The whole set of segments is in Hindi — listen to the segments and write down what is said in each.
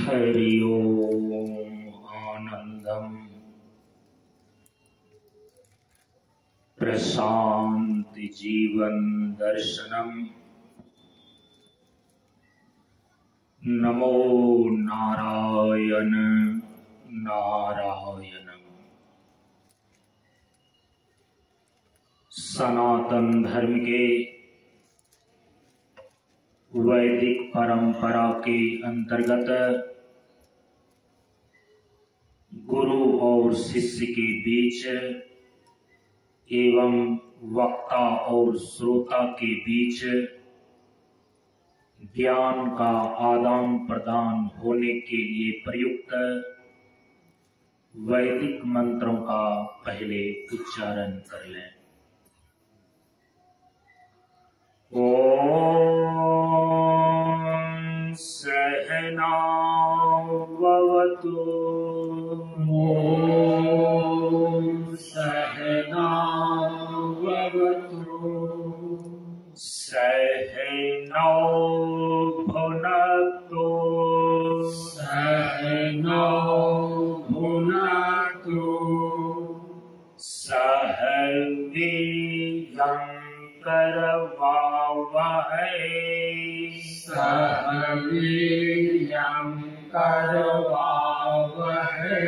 हरि ओम आनंदम प्रशांति जीवन दर्शनम नमो नारायण नारायणम। सनातन धर्म के वैदिक परंपरा के अंतर्गत गुरु और शिष्य के बीच एवं वक्ता और श्रोता के बीच ज्ञान का आदान प्रदान होने के लिए प्रयुक्त वैदिक मंत्रों का पहले उच्चारण कर लें। ओम सहना भवतु ओम सहना भवतु सहनौ भुनक्तु सहनौ भुनक्तु सह वीर्यं करवावहै सह वीर्यं करवावहै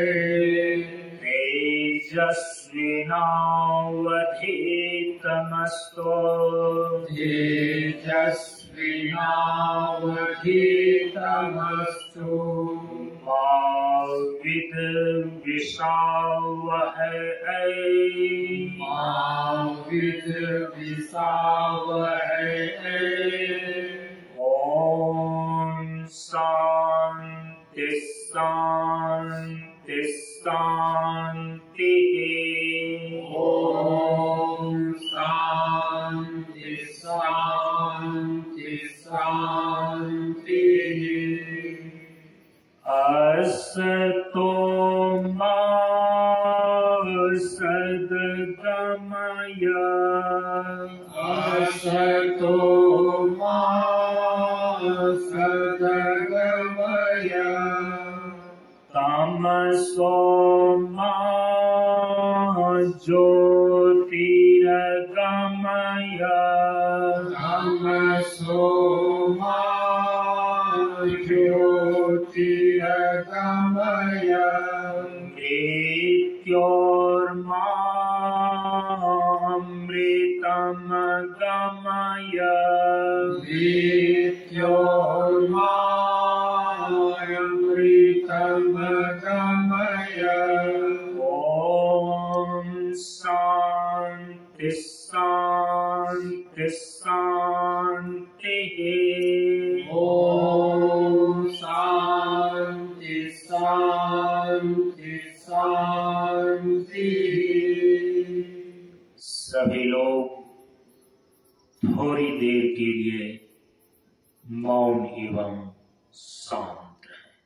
तेजस्विनावधीतमस्तु तेजस्विनावधीतमस्तु मा विद्विषावहै मा विद्विषावहै। ओम शांति शांति शांति। ओम शांति शांति शांति। असतो मा सद्गमय असतो मा सद्गमय तमसो मा ज्योतिर्गमय तमसो मा ज्योतिर्गमय मृत्योर्मामृतं गमय मृत्योर्मामृतं गमय। ओम शांति शांति शांति। ओम शांति शांति शांति। सभी लोग थोड़ी देर के लिए मौन एवं शांत रहें।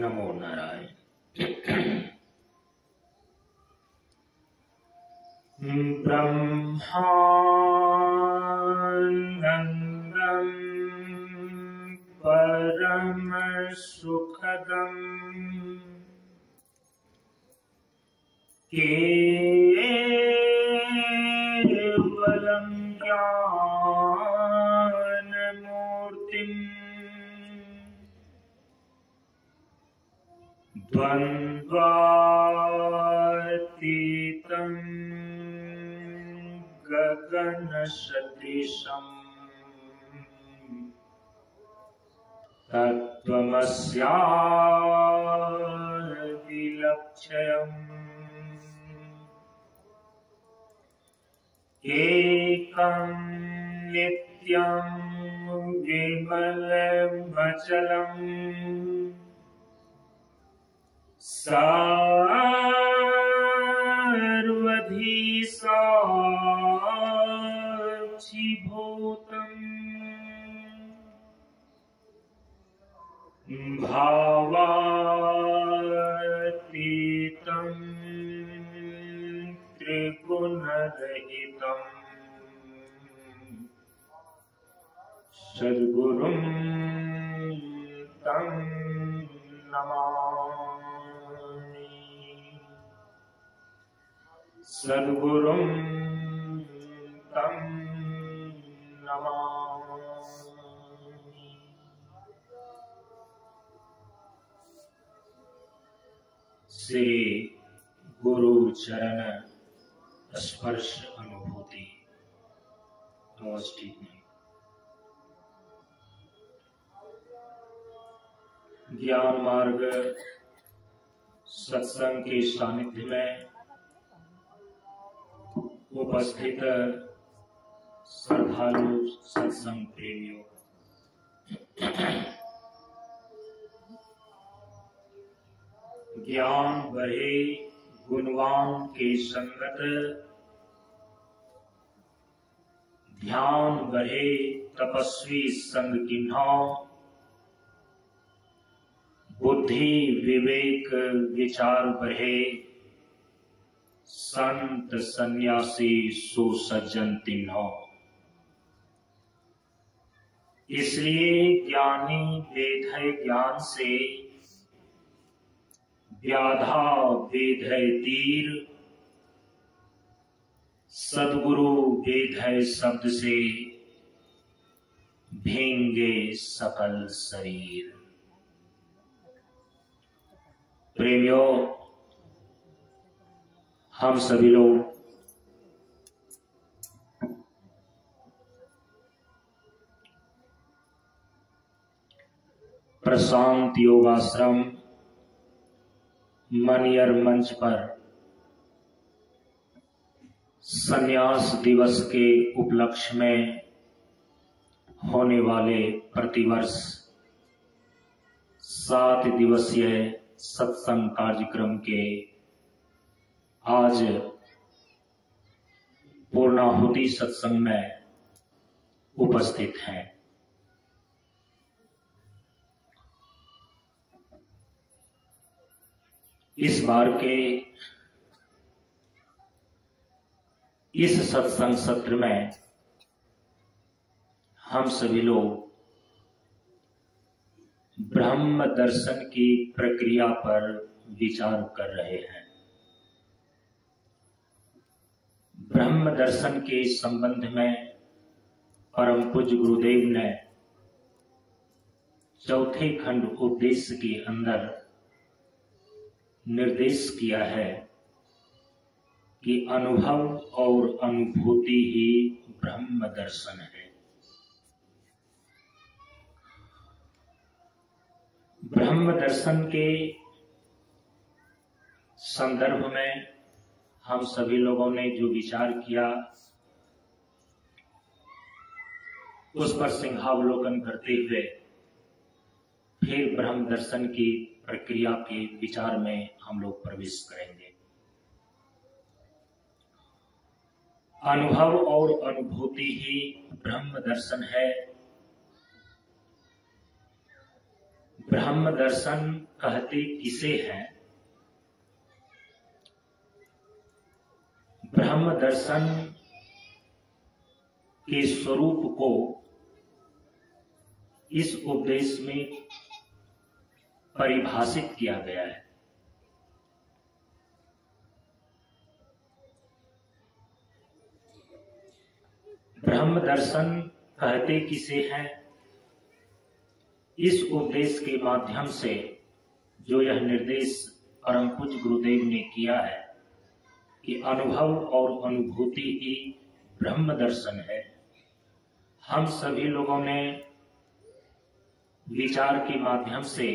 नमो नारायण। ब्रह्मानंदं परम सुखदं केवलं ज्ञानमूर्तिं द्वन्द्वातीतं गगनसदृशं तत्त्वमस्यादिलक्ष्यम् एकं नित्यं विमलमचलम् सर्वधी साक्षिभूतम् भावातीतं त्रिगुणरहितं सद्गुरुं तं नमामि। सद्गुरुं तं नमामि। श्री गुरु चरण स्पर्श अनुभूति। आवाज ठीक नहीं। ज्ञान मार्ग सत्संग के सानिध्य में उपस्थित श्रद्धालु सत्संग प्रेमियों, ज्ञान बढ़े गुणवान के संगत, ध्यान बढ़े तपस्वी संग किन्हा, बुद्धि विवेक विचार बढ़े संत सन्यासी सुसज्जन तिन्हो। इसलिए ज्ञानी वेद है ज्ञान से, व्याधा वेद है तीर, सद्गुरु वेद है शब्द से, भेंगे सकल शरीर। प्रेमियों, हम सभी लोग प्रशांत योगाश्रम मनियर मंच पर संन्यास दिवस के उपलक्ष्य में होने वाले प्रतिवर्ष 7 दिवसीय सत्संग कार्यक्रम के आज पूर्णाहुति सत्संग में उपस्थित हैं। इस बार के इस सत्संग सत्र में हम सभी लोग ब्रह्म दर्शन की प्रक्रिया पर विचार कर रहे हैं। ब्रह्म दर्शन के संबंध में परम पूज्य गुरुदेव ने चौथे खंड उपदेश के अंदर निर्देश किया है कि अनुभव और अनुभूति ही ब्रह्म दर्शन है। ब्रह्म दर्शन के संदर्भ में हम सभी लोगों ने जो विचार किया उस पर सिंहावलोकन करते हुए फिर ब्रह्म दर्शन की प्रक्रिया के विचार में हम लोग प्रवेश करेंगे। अनुभव और अनुभूति ही ब्रह्म दर्शन है। ब्रह्म दर्शन कहते किसे हैं? ब्रह्म दर्शन के स्वरूप को इस उपदेश में परिभाषित किया गया है। ब्रह्म दर्शन कहते किसे हैं? इस उपदेश के माध्यम से जो यह निर्देश परम पूज्य गुरुदेव ने किया है कि अनुभव और अनुभूति ही ब्रह्म दर्शन है, हम सभी लोगों ने विचार के माध्यम से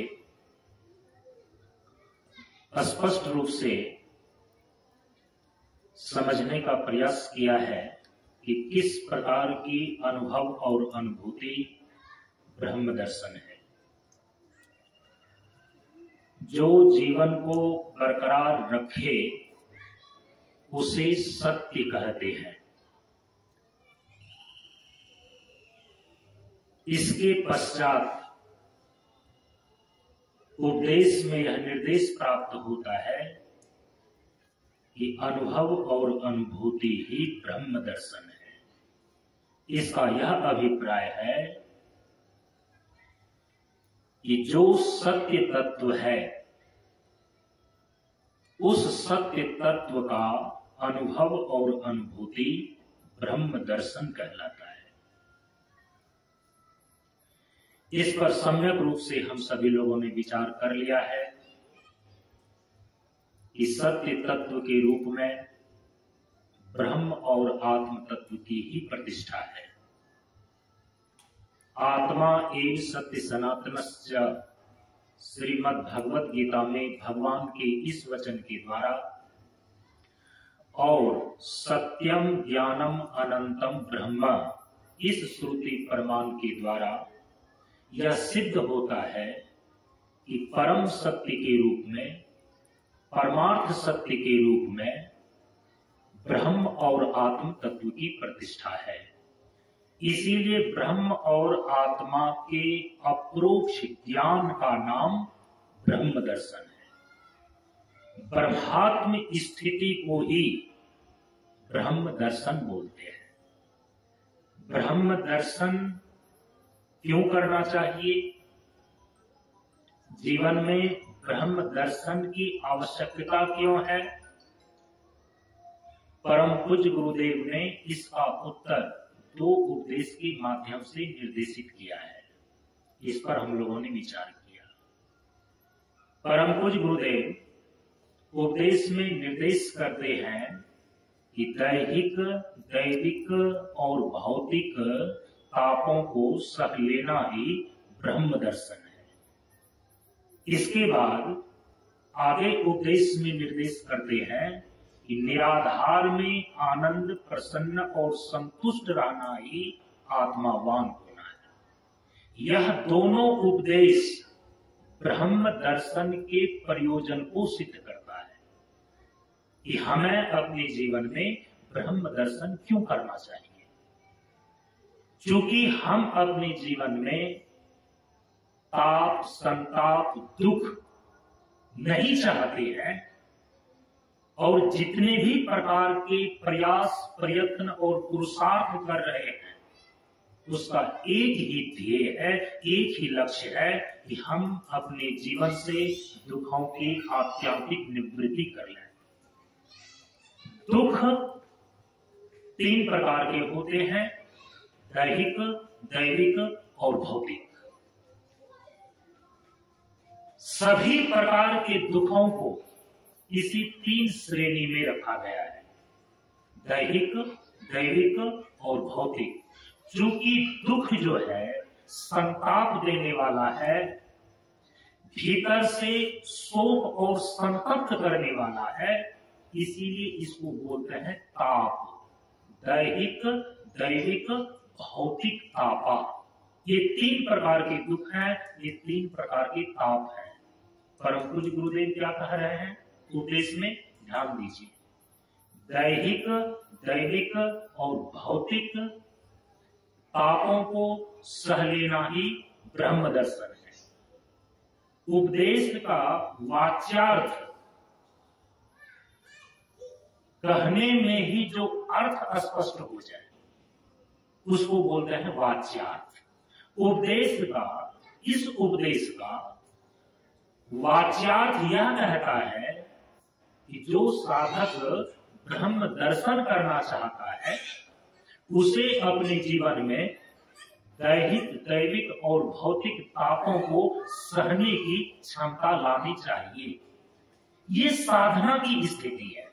स्पष्ट रूप से समझने का प्रयास किया है कि किस प्रकार की अनुभव और अनुभूति ब्रह्म दर्शन है। जो जीवन को बरकरार रखे उसे सत्य कहते हैं। इसके पश्चात उपदेश में यह निर्देश प्राप्त होता है कि अनुभव और अनुभूति ही ब्रह्म दर्शन है। इसका यह अभिप्राय है कि जो सत्य तत्व है उस सत्य तत्व का अनुभव और अनुभूति ब्रह्म दर्शन कहलाता है। इस पर सम्यक रूप से हम सभी लोगों ने विचार कर लिया है कि सत्य तत्व के रूप में ब्रह्म और आत्म तत्व की ही प्रतिष्ठा है। आत्मा एव सत्य सनातनस्य श्रीमद् भगवत गीता में भगवान के इस वचन के द्वारा और सत्यम ज्ञानम अनंतम ब्रह्म इस श्रुति प्रमाण के द्वारा यह सिद्ध होता है कि परम सत्य के रूप में, परमार्थ सत्य के रूप में ब्रह्म और आत्म तत्व की प्रतिष्ठा है। इसीलिए ब्रह्म और आत्मा के अप्रोक्ष ज्ञान का नाम ब्रह्म दर्शन है। ब्रह्मात्म स्थिति को ही ब्रह्म दर्शन बोलते हैं। ब्रह्म दर्शन क्यों करना चाहिए? जीवन में ब्रह्म दर्शन की आवश्यकता क्यों है? परम पूज्य गुरुदेव ने इसका उत्तर 2 उपदेश के माध्यम से निर्देशित किया है। इस पर हम लोगों ने विचार किया। परम पूज्य गुरुदेव उपदेश में निर्देश करते हैं कि दैहिक, दैविक और भौतिक तापों को सह लेना ही ब्रह्म दर्शन है। इसके बाद आगे उपदेश में निर्देश करते हैं कि निराधार में आनंद, प्रसन्न और संतुष्ट रहना ही आत्मावान होना है। यह दोनों उपदेश ब्रह्म दर्शन के प्रयोजन को सिद्ध करता है कि हमें अपने जीवन में ब्रह्म दर्शन क्यों करना चाहिए। क्योंकि हम अपने जीवन में ताप, संताप, दुख नहीं चाहते हैं और जितने भी प्रकार के प्रयास, प्रयत्न और पुरुषार्थ कर रहे हैं उसका एक ही ध्येय है, एक ही लक्ष्य है कि हम अपने जीवन से दुखों की आत्यांतिक निवृत्ति कर लें। दुख 3 प्रकार के होते हैं, दैहिक, दैविक और भौतिक। सभी प्रकार के दुखों को इसी 3 श्रेणी में रखा गया है, दैहिक, दैविक और भौतिक। चूंकि दुख जो है संताप देने वाला है, भीतर से शोक और संतप्त करने वाला है, इसीलिए इसको बोलते हैं ताप। दैहिक, दैविक, भौतिक तापा, ये 3 प्रकार के दुख हैं, ये 3 प्रकार के ताप हैं। परम पूज्य गुरुदेव क्या कह रहे हैं उपदेश में? ध्यान दीजिए। दैहिक, दैविक और भौतिक तापों को सह लेना ही ब्रह्म दर्शन है। उपदेश का वाच्यार्थ कहने में ही जो अर्थ स्पष्ट हो जाए उसको बोलते हैं वाच्यार्थ। उपदेश का, इस उपदेश का वाच्यार्थ यह कहता है कि जो साधक ब्रह्म दर्शन करना चाहता है उसे अपने जीवन में दैहिक, दैविक और भौतिक तापों को सहने की क्षमता लानी चाहिए। ये साधना की स्थिति है।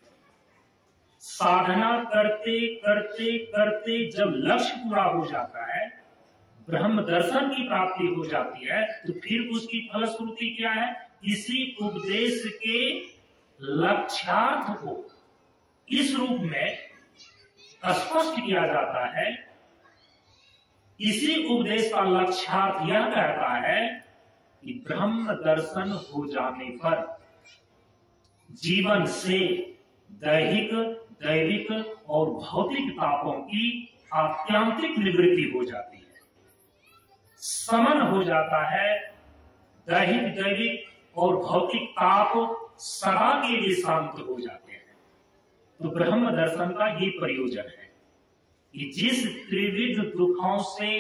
साधना करते करते करते जब लक्ष्य पूरा हो जाता है, ब्रह्म दर्शन की प्राप्ति हो जाती है, तो फिर उसकी फलश्रुति क्या है? इसी उपदेश के लक्ष्यार्थ को इस रूप में स्पष्ट किया जाता है। इसी उपदेश का लक्ष्यार्थ यह कहता है कि ब्रह्म दर्शन हो जाने पर जीवन से दैहिक, दैविक और भौतिक तापों की आत्यांतिक निवृत्ति हो जाती है, समन हो जाता है। दैहिक, दैविक और भौतिक ताप सदा के लिए शांत हो जाते हैं। तो ब्रह्म दर्शन का ये प्रयोजन है कि जिस त्रिविध दुखों से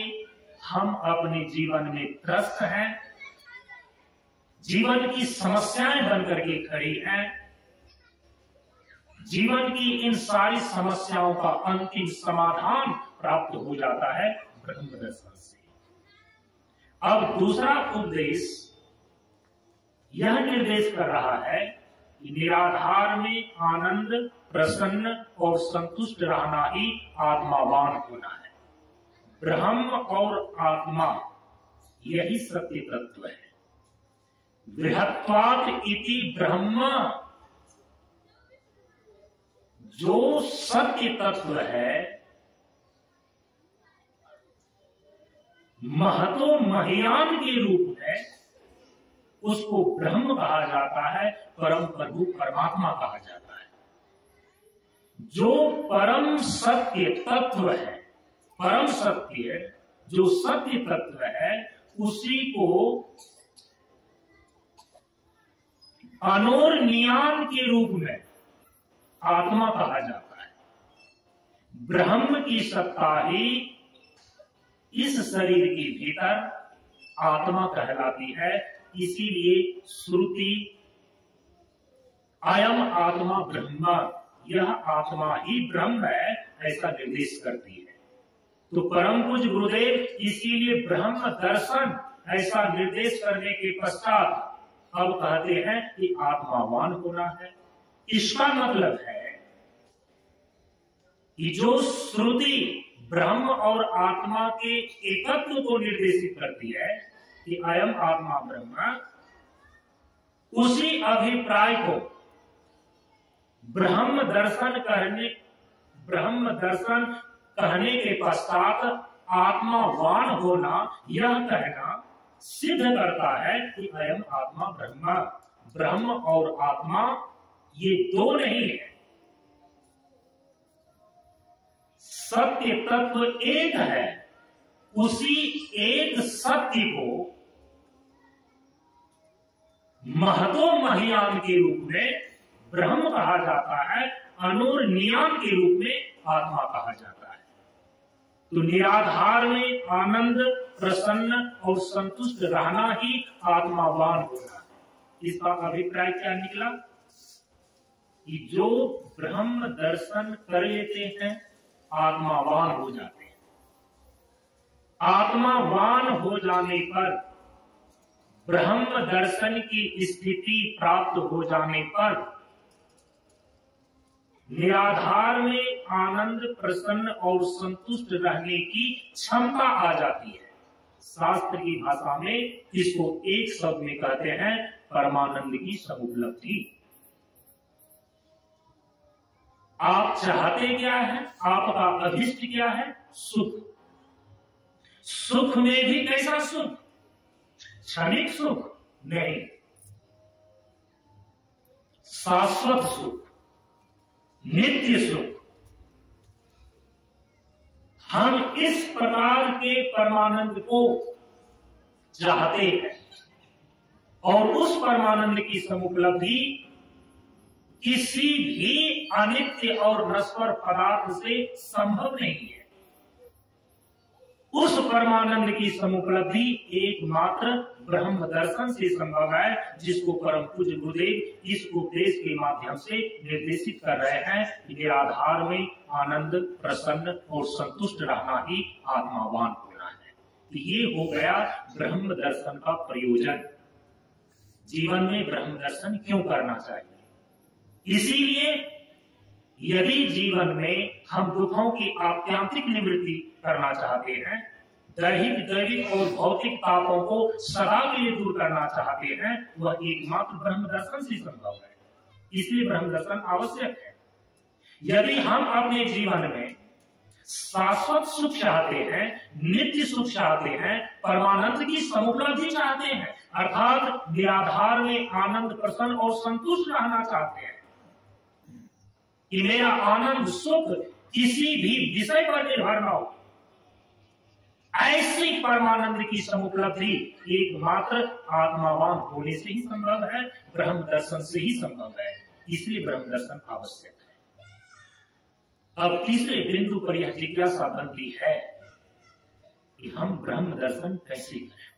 हम अपने जीवन में त्रस्त हैं, जीवन की समस्याएं बनकर के खड़ी हैं, जीवन की इन सारी समस्याओं का अंतिम समाधान प्राप्त हो जाता है ब्रह्म दर्शन से। अब दूसरा उपदेश यह निर्देश कर रहा है कि निराधार में आनंद, प्रसन्न और संतुष्ट रहना ही आत्मावान होना है। ब्रह्म और आत्मा यही सत्य तत्व है। बृहत्वात् इति ब्रह्म, जो सत्य तत्व है, महतो महियान के रूप में उसको ब्रह्म कहा जाता है, परम प्रभु परमात्मा कहा जाता है। जो परम सत्य तत्व है, परम सत्य जो सत्य तत्व है, उसी को अनोरनियान के रूप में आत्मा कहा जाता है। ब्रह्म की सत्ता ही इस शरीर के भीतर आत्मा कहलाती है। इसीलिए श्रुति अयम आत्मा ब्रह्म, यह आत्मा ही ब्रह्म है, ऐसा निर्देश करती है। तो परम पूज्य गुरुदेव इसीलिए ब्रह्म दर्शन ऐसा निर्देश करने के पश्चात अब कहते हैं कि आत्मावान होना है। इसका मतलब है कि जो श्रुति ब्रह्म और आत्मा के एकत्व को निर्देशित करती है कि अयम आत्मा ब्रह्म, उसी अभिप्राय को ब्रह्म दर्शन कहने के पश्चात आत्मावान होना, यह कहना सिद्ध करता है कि अयम आत्मा ब्रह्म। ब्रह्म और आत्मा ये दो नहीं है, सत्य तत्व एक है। उसी एक सत्य को महतो महियान के रूप में ब्रह्म कहा जाता है, अनोरनियान के रूप में आत्मा कहा जाता है। तो निराधार में आनंद, प्रसन्न और संतुष्ट रहना ही आत्मावान होना है। इसका अभिप्राय क्या निकला कि जो ब्रह्म दर्शन कर लेते हैं आत्मावान हो जाते हैं। आत्मावान हो जाने पर, ब्रह्म दर्शन की स्थिति प्राप्त हो जाने पर निराधार में आनंद, प्रसन्न और संतुष्ट रहने की क्षमता आ जाती है। शास्त्र की भाषा में इसको एक शब्द में कहते हैं परमानंद की समुपलब्धि। आप चाहते क्या है, आपका अभिष्ट क्या है? सुख। सुख में भी कैसा सुख? क्षणिक सुख नहीं, शाश्वत सुख, नित्य सुख। हम इस प्रकार के परमानंद को चाहते हैं और उस परमानंद की समुपलब्धि किसी भी अनित्य और नश्वर पदार्थ से संभव नहीं है। उस परमानंद की समुपलब्धि एकमात्र ब्रह्म दर्शन से संभव है, जिसको परम पूज्य गुरुदेव इस उपदेश के माध्यम से निर्देशित कर रहे हैं कि निराधार में आनंद, प्रसन्न और संतुष्ट रहना ही आत्मावान होना है। तो ये हो गया ब्रह्म दर्शन का प्रयोजन। जीवन में ब्रह्म दर्शन क्यों करना चाहिए? इसीलिए यदि जीवन में हम दुखों की आत्यांतिक निवृत्ति करना चाहते हैं, दैहिक और भौतिक तापों को सदा के लिए दूर करना चाहते हैं, वह एकमात्र ब्रह्म दर्शन से संभव है। इसलिए ब्रह्म दर्शन आवश्यक है। यदि हम अपने जीवन में शाश्वत सुख चाहते हैं, नित्य सुख चाहते हैं, परमानंद की समुपलब्धि चाहते हैं, अर्थात निराधार में आनंद, प्रसन्न और संतुष्ट रहना चाहते हैं कि मेरा आनंद, सुख किसी भी विषय पर निर्भर न हो, ऐसी परमानंद की समुपलब्धि एकमात्र आत्मावान होने से ही संभव है, ब्रह्म दर्शन से ही संभव है। इसलिए ब्रह्म दर्शन आवश्यक है। अब तीसरे बिंदु पर यह जिज्ञासा बनती है कि हम ब्रह्म दर्शन कैसे करें,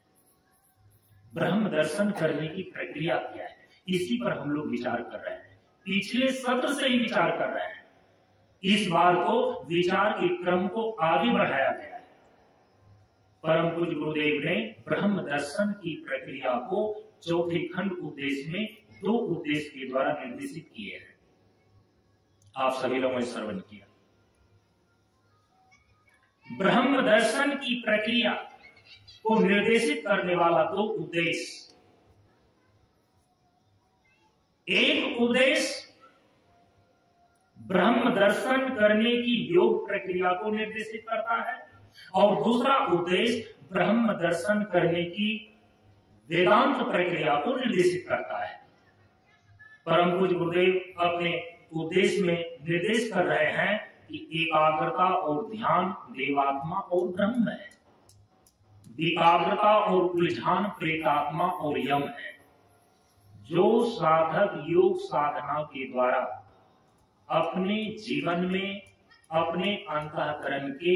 ब्रह्म दर्शन करने की प्रक्रिया क्या है। इसी पर हम लोग विचार कर रहे हैं, पिछले सत्र से ही विचार कर रहे हैं। इस बार तो विचार के क्रम को आगे बढ़ाया गया है। परम पूज्य गुरुदेव ने ब्रह्म दर्शन की प्रक्रिया को चौथे खंड उपदेश में 2 उपदेश के द्वारा निर्देशित किए हैं। आप सभी लोगों ने श्रवण किया। ब्रह्म दर्शन की प्रक्रिया को निर्देशित करने वाला 2 उपदेश। एक उपदेश ब्रह्म दर्शन करने की योग प्रक्रिया को निर्देशित करता है और दूसरा उपदेश ब्रह्म दर्शन करने की वेदांत प्रक्रिया को निर्देशित करता है। परम पूज्य गुरुदेव अपने उपदेश में निर्देश कर रहे हैं कि एकाग्रता और ध्यान देवात्मा और ब्रह्म है, विकाग्रता और उलझान प्रेतात्मा और यम है। जो साधक योग साधना के द्वारा अपने जीवन में अपने अंतःकरण के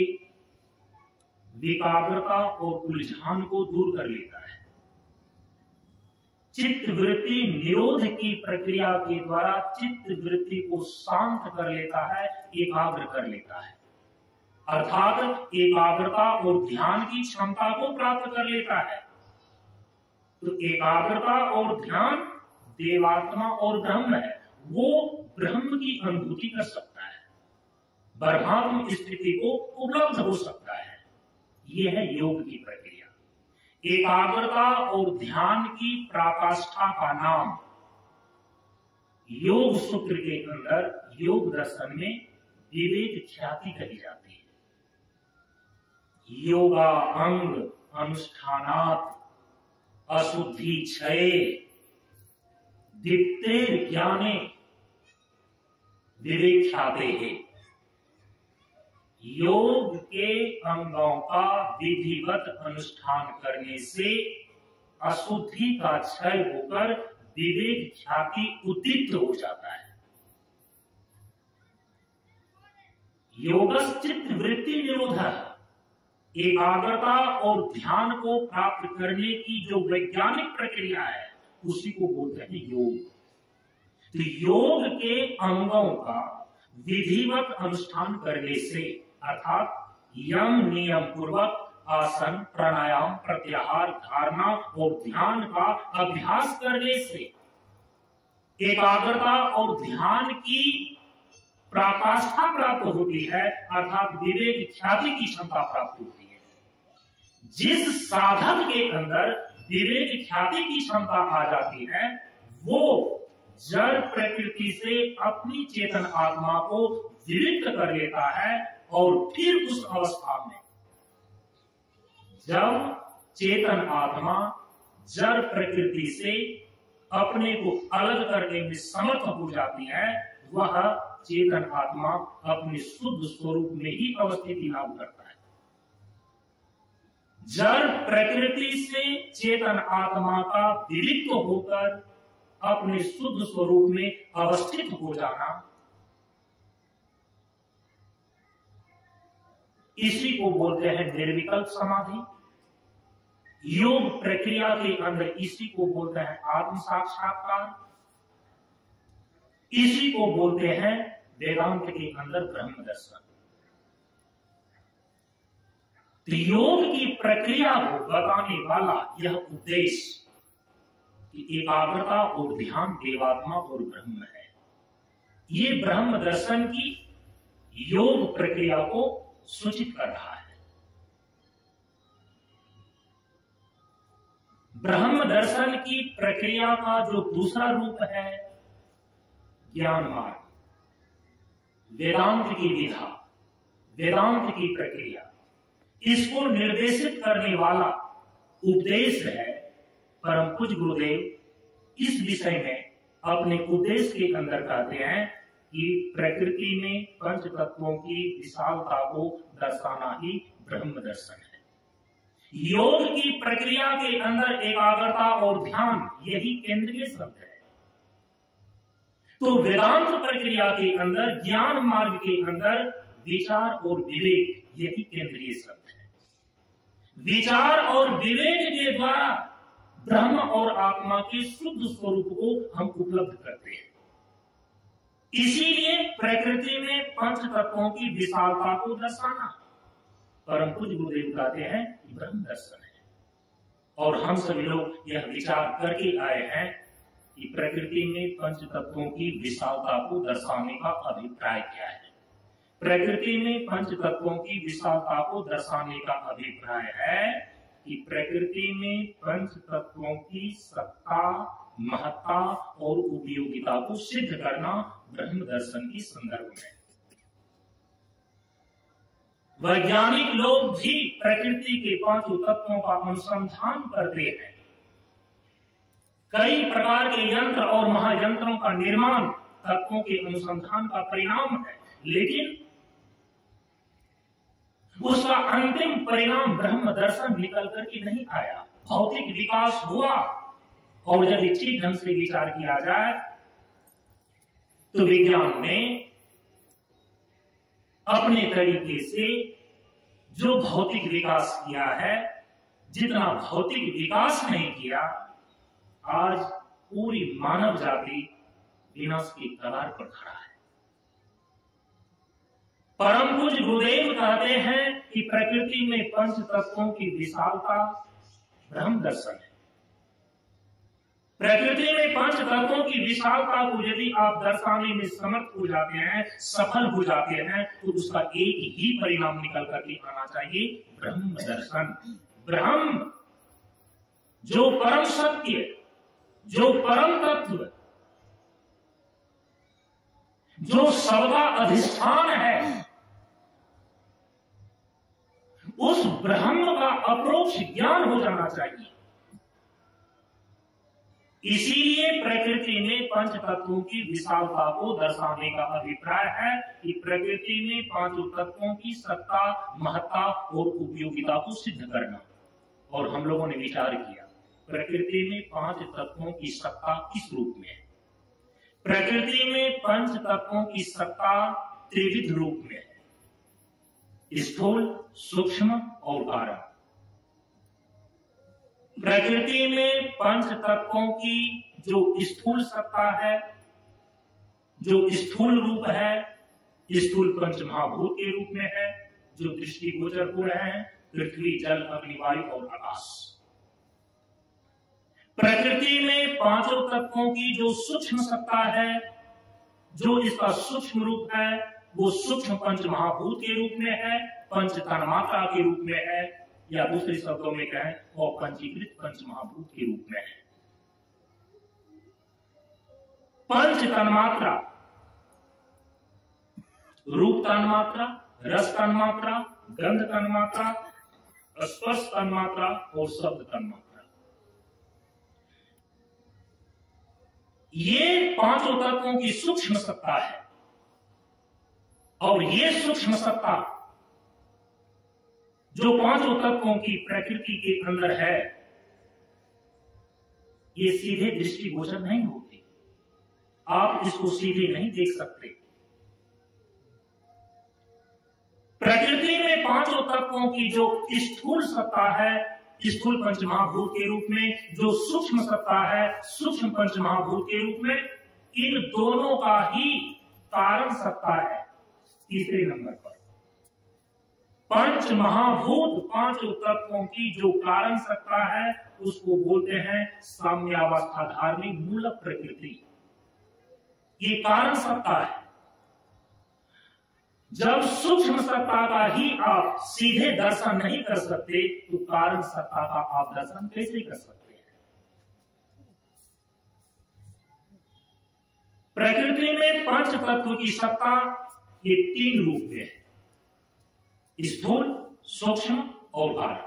विकाग्रता और उलझान को दूर कर लेता है, चित्त वृत्ति निरोध की प्रक्रिया के द्वारा चित्त वृत्ति को शांत कर लेता है, एकाग्र कर लेता है, अर्थात एकाग्रता और ध्यान की क्षमता को प्राप्त कर लेता है। तो एकाग्रता और ध्यान देवात्मा और ब्रह्म है, वो ब्रह्म की अनुभूति कर सकता है, ब्रह्मात्म स्थिति को उपलब्ध हो सकता है। यह है योग की प्रक्रिया। एकाग्रता और ध्यान की पराकाष्ठा का नाम योग सूत्र के अंदर योग दर्शन में विवेक ख्याति कही जाती है। योगा अंग अनुष्ठानात् अशुद्धि क्षये दीप्तेर ज्ञाने विवेक ख्याते है। योग के अंगों का विधिवत अनुष्ठान करने से अशुद्धि का क्षय होकर विवेक ख्याति उद्दीप्त हो जाता है। योगश्चित्त वृत्ति निरोध, एकाग्रता और ध्यान को प्राप्त करने की जो वैज्ञानिक प्रक्रिया है उसी को बोलते हैं योग। तो योग के अंगों का विधिवत अनुष्ठान करने से अर्थात यम नियम पूर्वक आसन प्राणायाम प्रत्याहार धारणा और ध्यान का अभ्यास करने से एकाग्रता और ध्यान की पराकाष्ठा प्राप्त होती है, अर्थात विवेक ख्याति की क्षमता प्राप्त होती है। जिस साधक के अंदर विवेक ख्याति की क्षमता आ जाती है वो जड़ प्रकृति से अपनी चेतन आत्मा को विविक्त कर लेता है और फिर उस अवस्था में जब चेतन आत्मा जड़ प्रकृति से अपने को अलग करने में समर्थ हो जाती है, वह चेतन आत्मा अपने शुद्ध स्वरूप में ही अवस्थिति लाभ करता है। जड़ प्रकृति से चेतन आत्मा का विविक्त होकर अपने शुद्ध स्वरूप में अवस्थित हो जाना, इसी को बोलते हैं निर्विकल्प समाधि। योग प्रक्रिया के अंदर इसी को बोलते हैं आत्म साक्षात्कार, इसी को बोलते हैं वेदांत के अंदर ब्रह्म दर्शन। तो योग की प्रक्रिया को बताने वाला यह उद्देश्य कि एकाग्रता और ध्यान देवात्मा और ब्रह्म है, ये ब्रह्म दर्शन की योग प्रक्रिया को सूचित कर रहा है। ब्रह्म दर्शन की प्रक्रिया का जो दूसरा रूप है ज्ञान मार्ग, वेदांत की विधा, वेदांत की प्रक्रिया, इसको निर्देशित करने वाला उपदेश है। परम पूज्य गुरुदेव इस विषय में अपने उपदेश के अंदर कहते हैं कि प्रकृति में पंच तत्वों की विशालता को दर्शाना ही ब्रह्म दर्शन है। योग की प्रक्रिया के अंदर एकाग्रता और ध्यान यही केंद्रीय शब्द है। तो वेदांत प्रक्रिया के अंदर, ज्ञान मार्ग के अंदर विचार और विवेक यही केंद्रीय शब्द है। विचार और विवेक के द्वारा ब्रह्म और आत्मा के शुद्ध स्वरूप को हम उपलब्ध करते हैं। इसीलिए प्रकृति में पंच तत्वों की विशालता को दर्शाना परम पूज्य गुरुदेव कहते हैं ब्रह्म दर्शन है। और हम सभी लोग यह विचार करके आए हैं कि प्रकृति में पंच तत्वों की विशालता को दर्शाने का अभिप्राय क्या है। प्रकृति में पंच तत्वों की विशालता को दर्शाने का अभिप्राय है कि प्रकृति में पंच तत्वों की सत्ता, महत्ता और उपयोगिता को सिद्ध करना ब्रह्म दर्शन के संदर्भ में। वैज्ञानिक लोग भी प्रकृति के पांचों तत्वों का अनुसंधान करते हैं। कई प्रकार के यंत्र और महायंत्रों का निर्माण तत्वों के अनुसंधान का परिणाम है, लेकिन उसका अंतिम परिणाम ब्रह्म दर्शन निकल करके नहीं आया। भौतिक विकास हुआ और यदि ठीक ढंग से विचार किया जाए तो विज्ञान ने अपने तरीके से जो भौतिक विकास किया है, जितना भौतिक विकास नहीं किया, आज पूरी मानव जाति विनाश की कगार पर खड़ा है। परम पूज्य गुरुदेव कहते हैं कि प्रकृति में पंच तत्वों की विशालता ब्रह्म दर्शन है। प्रकृति में पंच तत्वों की विशालता को यदि आप दर्शाने में समर्थ हो जाते हैं, सफल हो जाते हैं, तो उसका एक ही परिणाम निकल करके आना चाहिए, ब्रह्म दर्शन। ब्रह्म जो परम सत्य, जो परम तत्व, जो सबका अधिष्ठान है, उस ब्रह्म का अप्रोक्ष ज्ञान हो जाना चाहिए। इसीलिए प्रकृति में पंच तत्वों की विशालता को दर्शाने का अभिप्राय है कि प्रकृति में पांचों तत्वों की सत्ता, महत्ता और उपयोगिता को सिद्ध करना। और हम लोगों ने विचार किया प्रकृति में पांच तत्वों की सत्ता किस रूप में है। प्रकृति में पंच तत्वों की सत्ता त्रिविध रूप में है, स्थूल, सूक्ष्म और कारण। प्रकृति में पंच तत्वों की जो स्थूल सत्ता है, जो स्थूल रूप है, स्थूल पंच महाभूत के रूप में है, जो दृष्टिगोचर हो रहे हैं, पृथ्वी, जल, अग्नि, वायु और आकाश। प्रकृति में पांचों तत्वों की जो सूक्ष्म सत्ता है, जो इसका सूक्ष्म रूप है, वो सूक्ष्म पंच महाभूत के रूप में है, पंच तन्मात्रा के रूप में है, या दूसरे शब्दों में कहें और पंचीकृत पंच महाभूत के रूप में है। पंच तन्मात्रा, रूप तन्मात्रा, रस तन्मात्रा, गंध तन्मात्रा, स्पर्श तन्मात्रा और शब्द तन्मात्रा, ये पांचों तत्वों की सूक्ष्म सत्ता है। और ये सूक्ष्म सत्ता जो पांचों तत्वों की प्रकृति के अंदर है, ये सीधे दृष्टिगोचर नहीं होती। आप इसको सीधे नहीं देख सकते। प्रकृति में पांचों तत्वों की जो स्थूल सत्ता है, स्थूल पंचमहाभूत के रूप में, जो सूक्ष्म सत्ता है, सूक्ष्म पंचमहाभूत के रूप में, इन दोनों का ही कारण सत्ता है तीसरे नंबर पर। पंच महाभूत, पांचों तत्वों की जो कारण सत्ता है, उसको बोलते हैं साम्यावस्था धारणी मूल प्रकृति। ये कारण सत्ता है। जब सूक्ष्म सत्ता का ही आप सीधे दर्शन नहीं कर सकते, तो कारण सत्ता का आप दर्शन कैसे कर सकते हैं? प्रकृति में पंच तत्व की सत्ता ये तीन रूप में है, स्थूल, सूक्ष्म और कारण।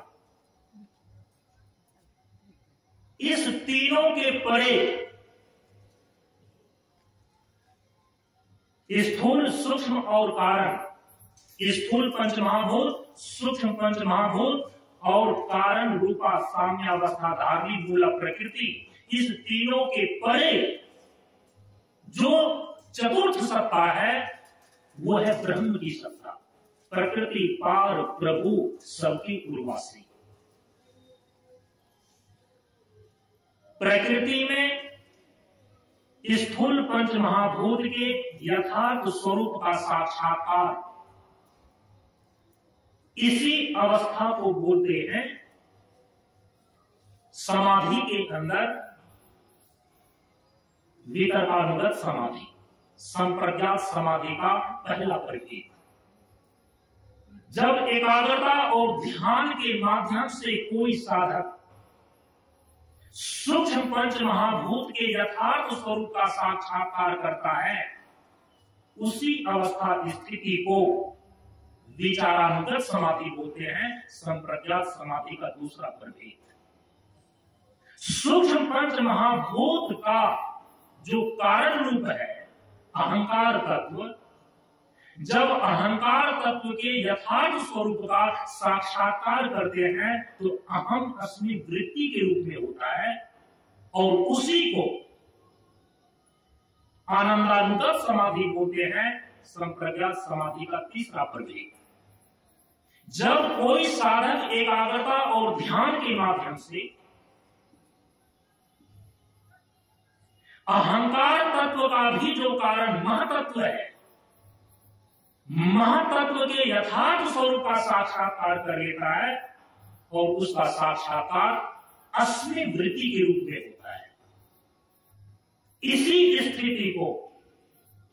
इस तीनों के परे स्थूल, सूक्ष्म और कारण, स्थूल पंचमहाभूत, सूक्ष्म पंचमहाभूत और कारण रूपा साम्यावस्था धारणी मूल प्रकृति, इस तीनों के परे जो चतुर्थ सत्ता है वो है ब्रह्म की सत्ता। प्रकृति पार प्रभु सबकी उर्वासी। प्रकृति में स्थूल पंच महाभूत के यथार्थ स्वरूप का साक्षात्कार, इसी अवस्था को बोलते हैं समाधि के अंदर वितर्कानुगत समाधि, संप्रज्ञात समाधि का पहला प्रतीक। जब एकाग्रता और ध्यान के माध्यम से कोई साधक सूक्ष्म पंच महाभूत के यथार्थ स्वरूप का साक्षात्कार करता है, उसी अवस्था स्थिति को विचारानुगत समाधि बोलते हैं, संप्रज्ञात समाधि का दूसरा प्रभेद। सूक्ष्म पंच महाभूत का जो कारण रूप है अहंकार तत्व, जब अहंकार तत्व के यथार्थ स्वरूप का साक्षात्कार करते हैं तो अहम अस्मि वृत्ति के रूप में होता है, और उसी को आनंदानुगत समाधि बोलते हैं, संप्रज्ञात समाधि का तीसरा प्रभेद। जब कोई साधक एकाग्रता और ध्यान के माध्यम से अहंकार तत्व का भी जो कारण महतत्व है, महातत्व के यथार्थ स्वरूप का साक्षात्कार कर लेता है, और उसका साक्षात्कार अस्मि वृत्ति के रूप में होता है। इसी स्थिति को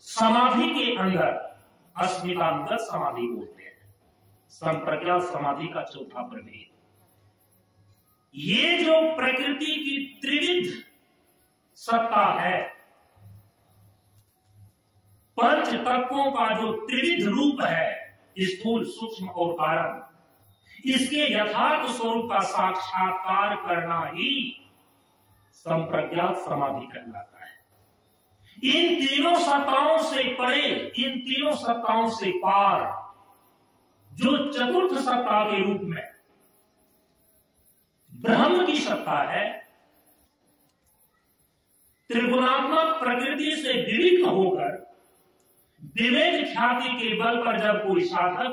समाधि के अंदर अस्मितानुगत समाधि बोलते हैं, संप्रज्ञात समाधि का चौथा प्रभेद। ये जो प्रकृति की त्रिविध सत्ता है, पंच तत्वों का जो त्रिविध रूप है, स्थूल सूक्ष्म और कारण, इसके यथार्थ स्वरूप का साक्षात्कार करना ही संप्रज्ञात समाधि कहलाता है। इन तीनों सत्ताओं से परे, इन तीनों सत्ताओं से पार जो चतुर्थ सत्ता के रूप में ब्रह्म की सत्ता है, त्रिगुणात्मक प्रकृति से विविध होकर विवेक ख्याति के बल पर जब कोई साधक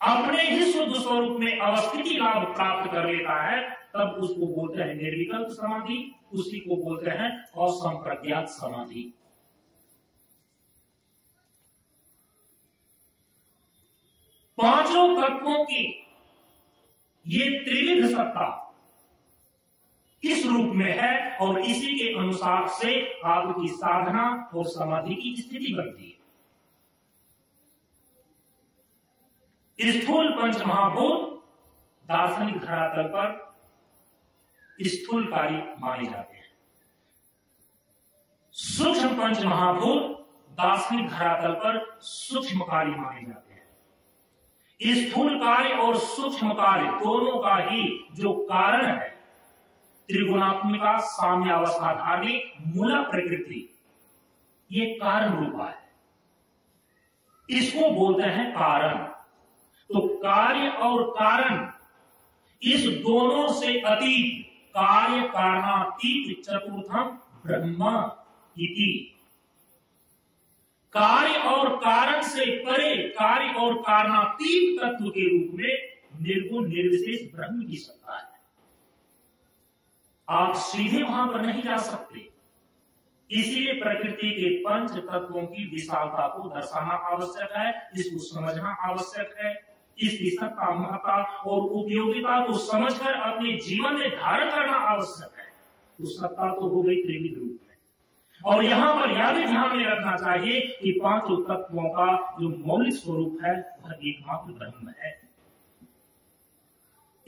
अपने ही शुद्ध स्वरूप में अवस्थिति लाभ प्राप्त कर लेता है, तब उसको बोलते हैं निर्विकल्प समाधि, उसी को बोलते हैं असंप्रज्ञात समाधि। पांचों तत्वों की ये त्रिविध सत्ता इस रूप में है, और इसी के अनुसार से आपकी साधना और समाधि की स्थिति बनती है। स्थूल पंच महाभूत दार्शनिक धरातल पर स्थूलकारी माने जाते हैं, सूक्ष्म पंच महाभूत दार्शनिक धरातल पर सूक्ष्मकारी माने जाते हैं। स्थूल कार्य और सूक्ष्म कार्य दोनों का ही जो कारण है, त्रिगुणात्मिका साम्यावस्था धारणी मूल प्रकृति, ये कारण रूपा है, इसको बोलते हैं कारण। तो कार्य और कारण इस दोनों से अतीत, कार्य कारणातीत चतुर्थम ब्रह्म इति। कार्य और कारण से परे, कार्य और कारणातीत तत्व के रूप में निर्गुण निर्विशेष ब्रह्म की सत्ता है। आप सीधे वहां पर नहीं जा सकते, इसीलिए प्रकृति के पंच तत्वों की विशालता को दर्शाना आवश्यक है, इसको समझना आवश्यक है, इसकी सत्ता महत्ता और उपयोगिता को समझकर अपने जीवन में धारण करना आवश्यक है। तो सत्ता तो हो गई त्रिविध रूप में, और यहां पर यह भी ध्यान में रखना चाहिए कि पांचों तत्वों का जो मौलिक स्वरूप है वह एकमात्र ब्रह्म है।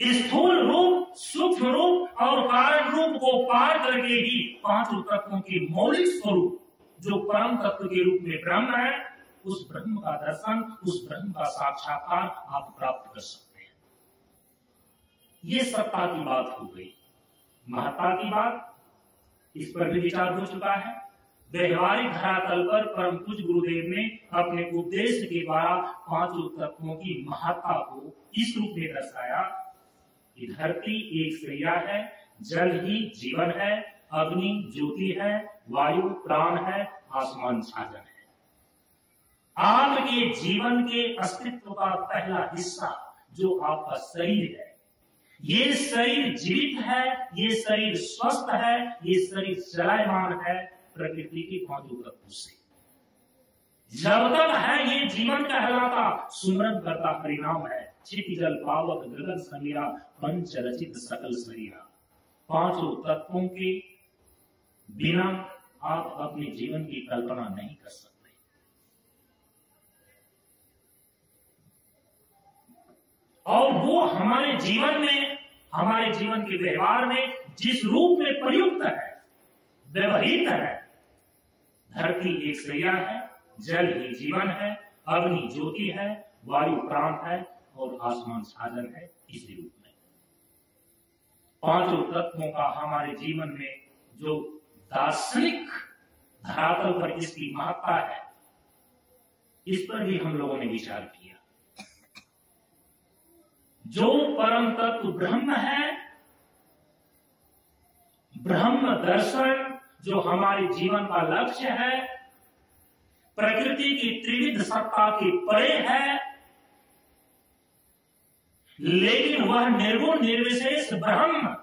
स्थूल रूप, सूक्ष्म रूप और कारण रूप को पार करके ही पांचों तत्वों के मौलिक स्वरूप जो परम तत्व के रूप में ब्रह्म है, उस ब्रह्म का दर्शन, उस ब्रह्म का साक्षात्कार आप प्राप्त कर सकते हैं। ये सत्ता की बात हो गई। महत्ता की बात, इस पर भी विचार हो चुका है। व्यवहारिक धरातल पर परम पूज्य गुरुदेव ने अपने उपदेश के द्वारा पांचों तत्वों की महत्ता को इस रूप में दर्शाया कि धरती एक शैया है, जल ही जीवन है, अग्नि ज्योति है, वायु प्राण है, आसमान साधन है। आपके जीवन के अस्तित्व का पहला हिस्सा जो आपका शरीर है, ये शरीर जीवित है, ये शरीर स्वस्थ है, ये शरीर चलायमान है प्रकृति के पांचों तत्वों से। जब तक है ये जीवन कहलाता, सुमरन करता परिणाम है। क्षिति जल पावक गगन समीरा, पंच रचित सकल शरीरा। पांचों तत्वों के बिना आप अपने जीवन की कल्पना नहीं कर सकते। और वो हमारे जीवन में, हमारे जीवन के व्यवहार में जिस रूप में प्रयुक्त है, व्यवहित है। धरती एक शैया है, जल ही जीवन है, अग्नि ज्योति है, वायु प्राण है और आसमान साधन है। इसी रूप में पांचों तत्वों का हमारे जीवन में जो दार्शनिक धरातल पर इसकी महत्ता है, इस पर भी हम लोगों ने विचार किया। जो परम तत्व ब्रह्म है, ब्रह्म दर्शन जो हमारे जीवन का लक्ष्य है, प्रकृति की त्रिविध सत्ता के परे है, लेकिन वह निर्गुण निर्विशेष ब्रह्म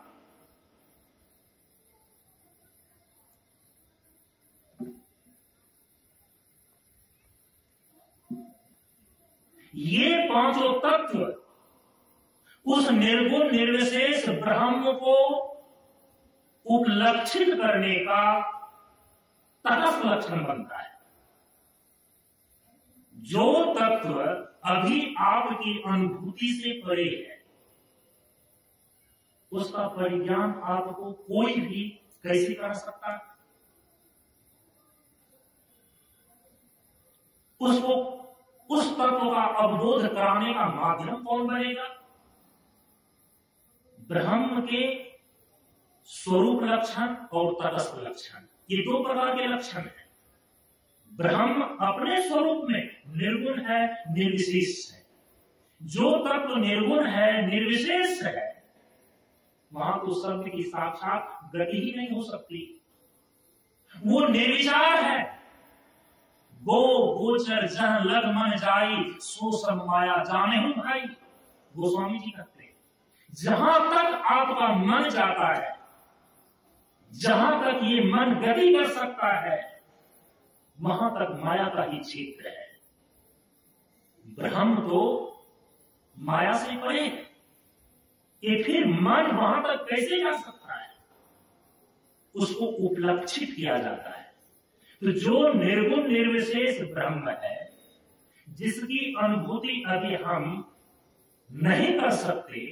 ये पांचों तत्व उस निर्गुण निर्विशेष ब्रह्म को उपलक्षित करने का तटस्थ लक्षण बनता है। जो तत्व अभी आपकी अनुभूति से परे है, उसका परिज्ञान आपको कोई भी कैसे कर सकता है? उसको उस तत्व का अवबोध कराने का माध्यम कौन बनेगा? ब्रह्म के स्वरूप लक्षण और तटस्थ लक्षण, ये दो प्रकार के लक्षण हैं। ब्रह्म अपने स्वरूप में निर्गुण है, निर्विशेष है। जो तत्व निर्गुण है, निर्विशेष है, वहां तो शब्द की साक्षात गति ही नहीं हो सकती। वो निर्विचार है। गो गोचर जहां लग मन जाई, सो सब माया जाने हूं भाई, गोस्वामी जी कहते हैं। जहां तक आपका मन जाता है, जहां तक ये मन गति कर सकता है, वहां तक माया का ही क्षेत्र है। ब्रह्म तो माया से परे है, ये फिर मन वहां तक कैसे जा सकता है? उसको उपलक्षित किया जाता है। तो जो निर्गुण निर्विशेष ब्रह्म है, जिसकी अनुभूति अभी हम नहीं कर सकते,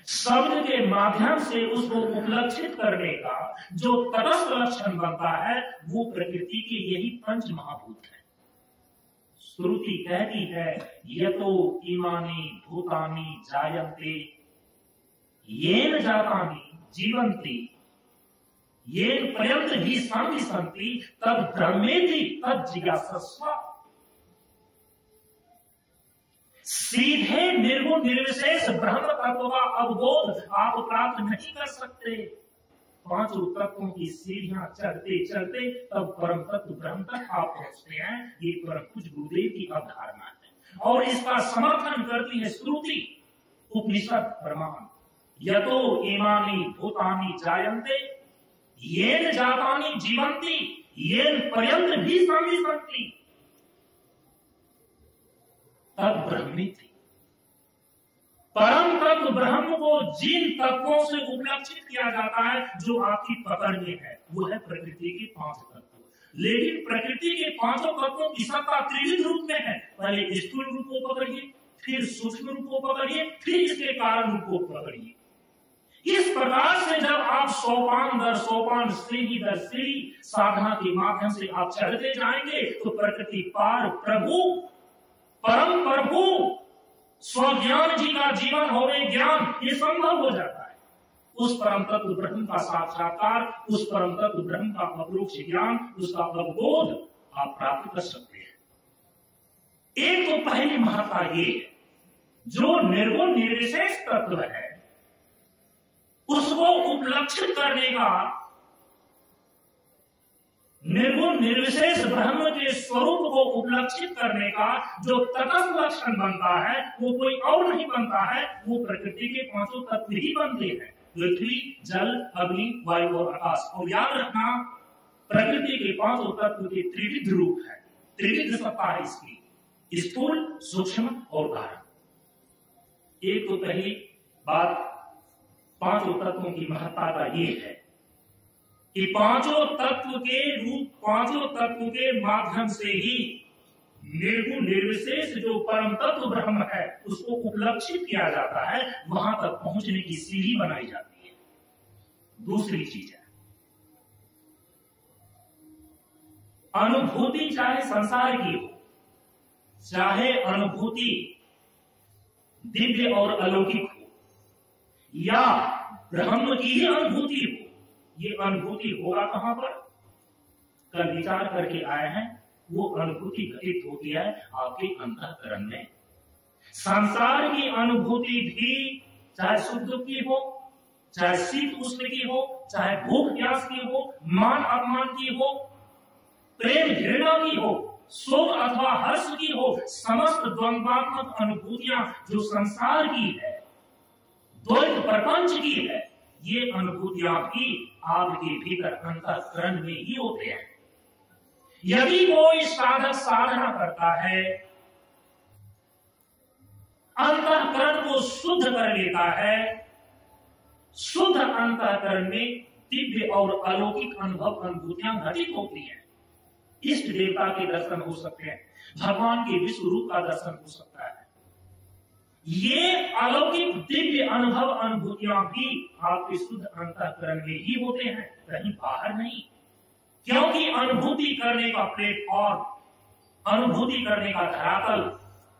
शब्द के माध्यम से उसको उपलक्षित करने का जो तटस्थ लक्षण बनता है, वो प्रकृति के यही पंच महाभूत है। श्रुति कहती है, यतो इमानि भूतानि जायन्ते येन जातानि जीवन्ति येन पर्यंत ही शांति संति तद ब्रह्मेति तद जिज्ञासस्व। सीधे निर्गुण निर्विशेष ब्रह्म तत्व का अवबोध आप प्राप्त नहीं कर सकते। पांचों तत्वों की सीढ़ियां चढ़ते चढ़ते तब परम तत्व ब्रह्म तक आप पहुंचते हैं। ये परम पूज्य गुरुदेव की अवधारणा है और इसका समर्थन करती है श्रुति, उपनिषद, प्रमाण। यतो इमानि भूतानि जायन्ते येन जातानि जीवन्ति येन पर्यंत भी संति तद ब्रह्मेति। परम तत्व ब्रह्म को जिन तत्वों से उपलक्षित किया जाता है, जो आपकी पकड़ में है, वो है प्रकृति के पांच तत्व। लेकिन प्रकृति के पांचों तत्वों की सत्ता त्रिविध रूप में है। पहले स्थूल रूप को पकड़िए, फिर सूक्ष्म रूप को पकड़िए, फिर इसके कारण रूप को पकड़िए। इस प्रकार से जब आप सोपान दर सोपान, सीढ़ी दर सीढ़ी साधना के माध्यम से आप चढ़ते जाएंगे, तो प्रकृति पार प्रभु, परम प्रभु, स्वज्ञान जी का जीवन होवे ज्ञान, ये संभव हो जाता है। उस परम तत्व ब्रह्म का साक्षात्कार, उस परम तत्व ब्रह्म का अपरोक्ष ज्ञान, उसका अवबोध आप प्राप्त कर सकते हैं। एक तो पहली महत्ता ये है, जो निर्गुण निर्विशेष तत्व है उसको उपलक्षित करने का, निर्गुण निर्विशेष ब्रह्म के स्वरूप को उपलक्षित करने का जो तटस्थ लक्षण बनता है वो कोई और नहीं बनता है, वो प्रकृति के पांचों तत्व ही बनते हैं, पृथ्वी, जल, अग्नि, वायु और आकाश। और याद रखना, प्रकृति के पांचों तत्व के त्रिविध रूप है, त्रिविध सत्ता है इसकी, स्थूल, सूक्ष्म और कारण। एक तो पहली बात पांचों तत्वों की महत्ता का ये है कि पांचों तत्व के रूप, पांचों तत्व के माध्यम से ही निर्गुण निर्विशेष जो परम तत्व ब्रह्म है उसको उपलक्षित किया जाता है, वहां तक पहुंचने की सीढ़ी बनाई जाती है। दूसरी चीज है अनुभूति, चाहे संसार की हो, चाहे अनुभूति दिव्य और अलौकिक हो, या ब्रह्म की ही अनुभूति हो, ये अनुभूति होगा कहां पर? कल विचार करके आए हैं, वो अनुभूति घटित होती है आपके अंतःकरण में। संसार की अनुभूति भी चाहे सुख दुख की हो, चाहे शीत उष्ण की हो, चाहे भूख प्यास की हो, मान अपमान की हो, प्रेम घृणा की हो, शोक अथवा हर्ष की हो, समस्त द्वंद्वात्मक अनुभूतियां जो संसार की है, द्वैत प्रपंच की है, ये अनुभूतियां भी आपके भीतर अंतःकरण में ही होते हैं। यदि कोई साधक साधना करता है, अंतःकरण को शुद्ध कर लेता है, शुद्ध अंतःकरण में दिव्य और अलौकिक अनुभव, अनुभूतियां घटित होती हैं। इष्ट देवता के दर्शन हो सकते हैं, भगवान के विश्व रूप का दर्शन हो सकता है। ये अलौकिक दिव्य अनुभव, अनुभूतियां भी आपके शुद्ध अंतःकरण में ही होते हैं, कहीं बाहर नहीं। क्योंकि अनुभूति करने का प्लेटफॉर्म, अनुभूति करने का धरातल,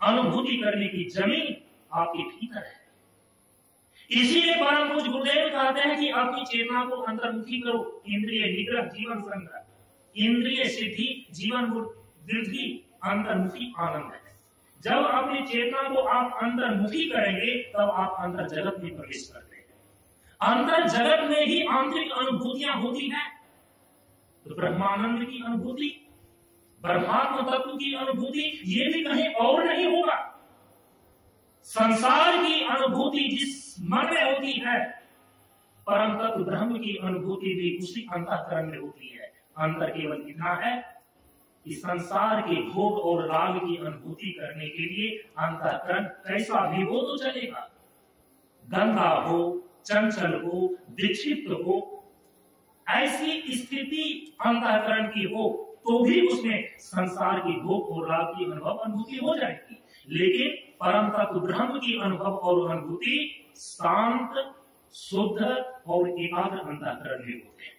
अनुभूति करने की जमीन आपके भीतर है। इसीलिए परम पूज्य गुरुदेव कहते हैं कि अपनी चेतना को अंतर्मुखी करो। इंद्रिय निग्रह जीवन संग्रह, इंद्रिय सिद्धि जीवन वृद्धि, अंतर्मुखी आनंद है। जब अपनी चेतना को आप अंतर्मुखी करेंगे तब आप अंतर जगत में प्रवेश करते हैं। अंतर जगत में ही आंतरिक अनुभूतियां होती हैं। तो ब्रह्मानंद की अनुभूति, ब्रह्मात्म तत्व की अनुभूति, ये भी कहीं और नहीं होगा। संसार की अनुभूति जिस मन में होती है, परम तत्व ब्रह्म की अनुभूति भी उसी अंतःकरण में होती है। अंतर केवल इतना है कि संसार के भोग और राग की अनुभूति करने के लिए अंतःकरण कैसा भी हो तो चलेगा, गंदा हो, चंचल हो, विक्षिप्त हो, ऐसी स्थिति अंतःकरण की हो तो भी उसमें संसार की भोग और राग की अनुभव, अनुभूति हो जाएगी। लेकिन परम तत्व ब्रह्म की अनुभव और अनुभूति शांत, शुद्ध और एकाग्र अंतःकरण में होते हैं।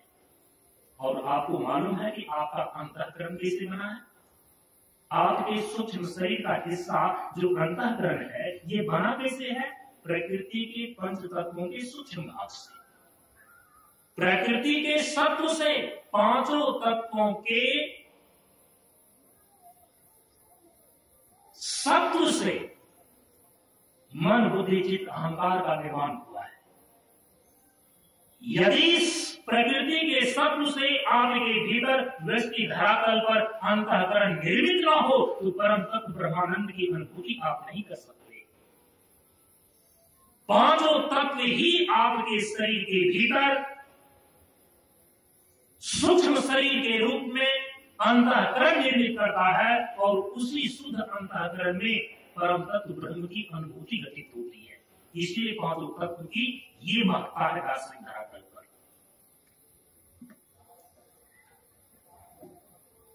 और आपको मालूम है कि आपका अंतःकरण कैसे बना है? आपके सूक्ष्म शरीर का हिस्सा जो अंतःकरण है, ये बना कैसे है? प्रकृति के पंच तत्वों के सूक्ष्म भाग से, प्रकृति के सत्व से, पांचों तत्वों के सत्व से मन, बुद्धि, चित्त, अहंकार का निर्माण हुआ है। यदि प्रकृति के सत्व से आपके भीतर वृष्टि धरातल पर अंतःकरण निर्मित न हो तो परम तत्व ब्रह्मानंद की अनुभूति आप नहीं कर सकते। पांचों तत्व ही आपके शरीर के भीतर सूक्ष्म शरीर के रूप में अंतःकरण निर्मित करता है और उसी शुद्ध अंतःकरण में परम तत्व ब्रह्म की अनुभूति घटित होती है। इसलिए पांचों तत्व की ये महत्ता है दार्शनिक धरातल पर।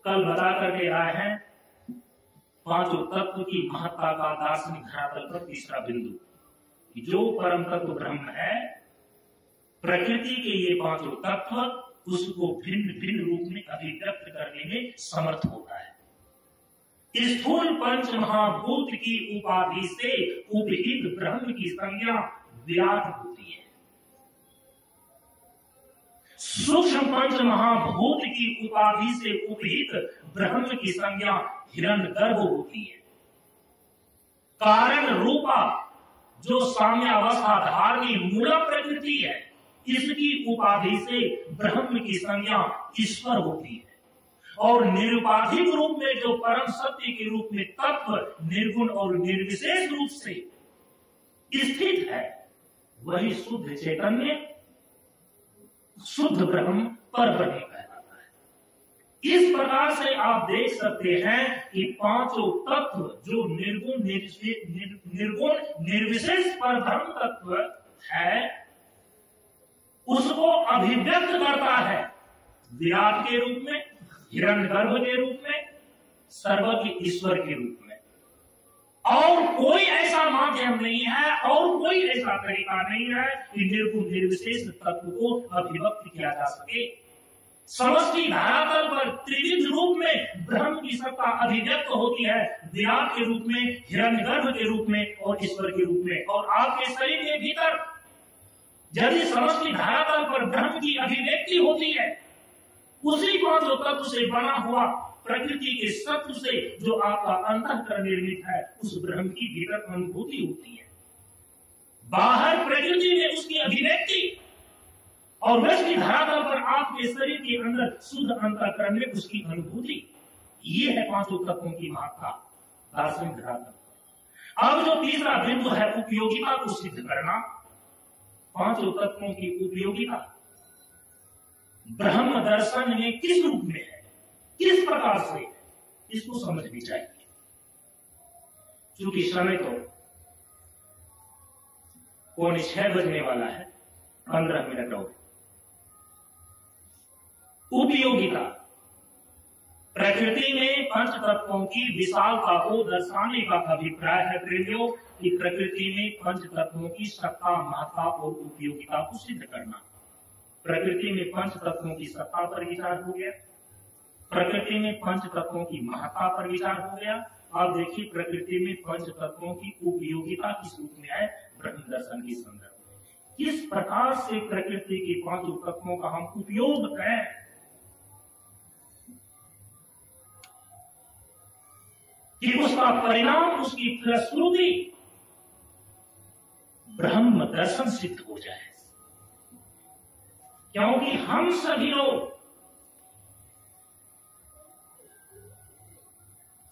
कल बता करके आए हैं पांचों तत्व की महत्ता का दार्शनिक धरातल पर तीसरा बिंदु, जो परम तत्व ब्रह्म है, प्रकृति के ये पांचों तत्व उसको भिन्न भिन्न रूप में अभिव्यक्त करने में समर्थ होता है। स्थूल पंच महाभूत की उपाधि से उपहित ब्रह्म की संज्ञा विराट होती है। सूक्ष्म पंच महाभूत की उपाधि से उपहित ब्रह्म की संज्ञा हिरण्यगर्भ होती है। कारण रूपा जो साम्यावस्था धारणी मूल प्रकृति है, इसकी उपाधि से ब्रह्म की संज्ञा ईश्वर होती है। और निरुपाधिक रूप में जो परम सत्य के रूप में तत्व निर्गुण और निर्विशेष रूप से स्थित है, वही शुद्ध चैतन्य, शुद्ध ब्रह्म, पर ब्रह्म कहलाता है। इस प्रकार से आप देख सकते हैं कि पांचों तत्व जो निर्गुण निर्विशेष पर ब्रह्म तत्व है, उसको अभिव्यक्त करता है विराट के रूप में, हिरण्यगर्भ के रूप में, सर्वज्ञ ईश्वर के रूप में। और कोई ऐसा माध्यम नहीं है और कोई ऐसा तरीका नहीं है कि निर्गुण निर्विशेष तत्व को अभिव्यक्त किया जा सके। समष्टि धरातल पर त्रिविध रूप में ब्रह्म की सत्ता अभिव्यक्त होती है, विराट के रूप में, हिरण्यगर्भ के रूप में और ईश्वर के रूप में। और आपके शरीर के भीतर यदि समष्टि धरातल पर ब्रह्म की अभिव्यक्ति होती है, उसी पांचों तत्व से बना हुआ प्रकृति के सत्व से जो आपका अंतःकरण निर्मित है, उस ब्रह्म की भीतर अनुभूति होती है। बाहर प्रकृति में उसकी अभिव्यक्ति और वृष्टि धरातल पर आपके शरीर के अंदर शुद्ध अंतःकरण में उसकी अनुभूति। ये है पांचों तत्वों की महत्ता दार्शनिक धरातल। अब जो तीसरा बिंदु है उपयोगिता को सिद्ध करना। पांचों तत्वों की उपयोगिता ब्रह्म दर्शन में किस रूप में है, किस प्रकार से, इसको समझनी चाहिए। क्योंकि समय तो 6:45 बजने वाला है, 15 मिनट और। उपयोगिता प्रकृति में पंच तत्वों की विशालता को दर्शाने का अभिप्राय है प्रेमियों कि प्रकृति में पंच तत्वों की सत्ता, महत्ता और उपयोगिता को सिद्ध करना। प्रकृति में पंच तत्वों की सत्ता पर विचार हो गया, प्रकृति में पंच तत्वों की महत्ता पर विचार हो गया। आप देखिए प्रकृति में पंच तत्वों की उपयोगिता किस रूप में है ब्रह्म दर्शन के संदर्भ में। किस प्रकार से प्रकृति के पांचों तत्वों का हम उपयोग करें, कि उसका परिणाम, उसकी फलश्रुति ब्रह्म दर्शन सिद्ध हो जाए। क्योंकि हम सभी लोग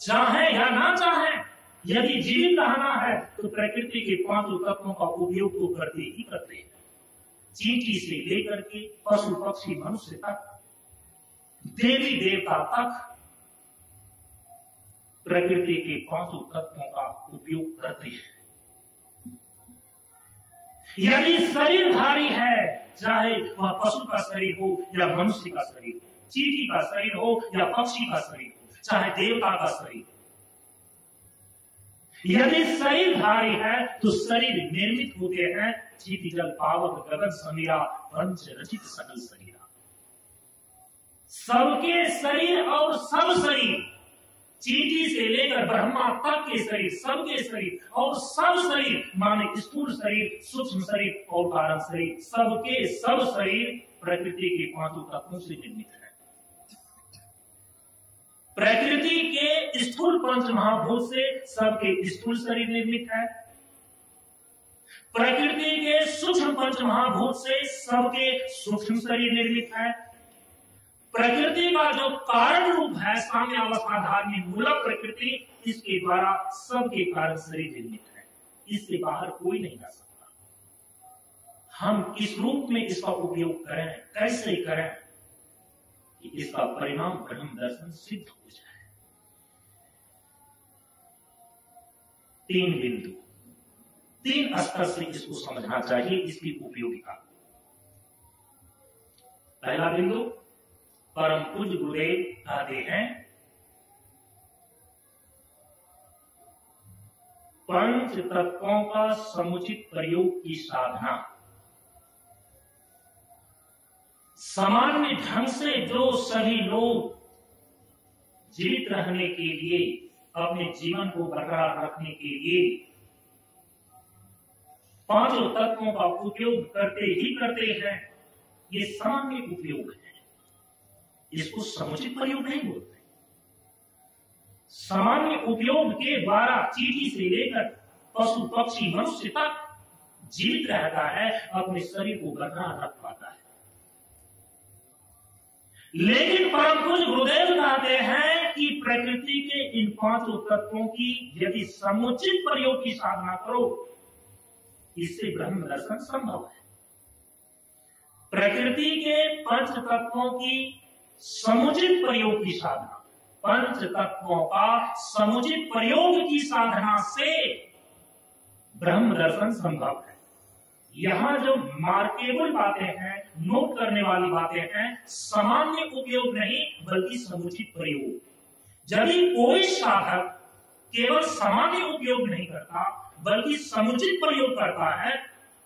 चाहे या ना चाहे, यदि जीवित रहना है तो प्रकृति के पांचों तत्वों का उपयोग तो करते ही करते हैं। चींटी से लेकर के पशु पक्षी मनुष्य तक, देवी देवता तक प्रकृति के पांचों तत्वों का उपयोग करते हैं। यदि शरीरधारी है, चाहे वह पशु का शरीर हो या मनुष्य का शरीर हो, चींटी का शरीर हो या पक्षी का शरीर हो, चाहे देवता का शरीर, यदि शरीरधारी है तो शरीर निर्मित होते हैं चीटी जल पावक गगन समीरा पंच रचित सकल शरीरा। सबके शरीर और सब शरीर, चींटी से लेकर ब्रह्मा तक के शरीर, सबके शरीर और सब शरीर माने स्थूल शरीर, सूक्ष्म शरीर और कारण शरीर, सबके सब शरीर प्रकृति के पांचों तत्वों से निर्मित है। प्रकृति के स्थूल पंच महाभूत से सबके स्थूल शरीर निर्मित है, प्रकृति के सूक्ष्म पंच महाभूत से सबके सूक्ष्म शरीर निर्मित है, प्रकृति का जो कारण रूप है साम्यावस्था धारणी मूलक प्रकृति, इसके द्वारा सबके कारण शरीर निर्मित है। इससे बाहर कोई नहीं जा सकता। हम किस रूप में इसका उपयोग करें, कैसे करें कि इसका परिणाम ब्रह्म दर्शन सिद्ध हो जाए। 3 बिंदु, 3 स्तर से इसको समझना चाहिए, इसकी उपयोगिता। पहला बिंदु, परम पूज्य गुरुदेव कहते हैं पंच तत्वों का समुचित प्रयोग की साधना। सामान्य ढंग से जो सभी लोग जीवित रहने के लिए, अपने जीवन को बरकरार रखने के लिए पांचों तत्वों का उपयोग करते ही करते हैं, ये सामान्य उपयोग है, इसको समुचित प्रयोग नहीं बोलते। सामान्य उपयोग के द्वारा चींटी से लेकर पशु पक्षी मनुष्य तक जीवित रहता है, अपने शरीर को बरकरार रख पाता है। लेकिन परम पूज्य गुरुदेव कहते हैं कि प्रकृति के इन पांचों तत्वों की यदि समुचित प्रयोग की साधना करो, इससे ब्रह्म दर्शन संभव है। प्रकृति के पंच तत्वों की समुचित प्रयोग की साधना, पंच तत्वों का समुचित प्रयोग की साधना से ब्रह्म दर्शन संभव है। यहां जो मार्केबल बातें हैं, नोट करने वाली बातें हैं, सामान्य उपयोग नहीं बल्कि समुचित प्रयोग। यदि कोई साधक केवल सामान्य उपयोग नहीं करता बल्कि समुचित प्रयोग करता है,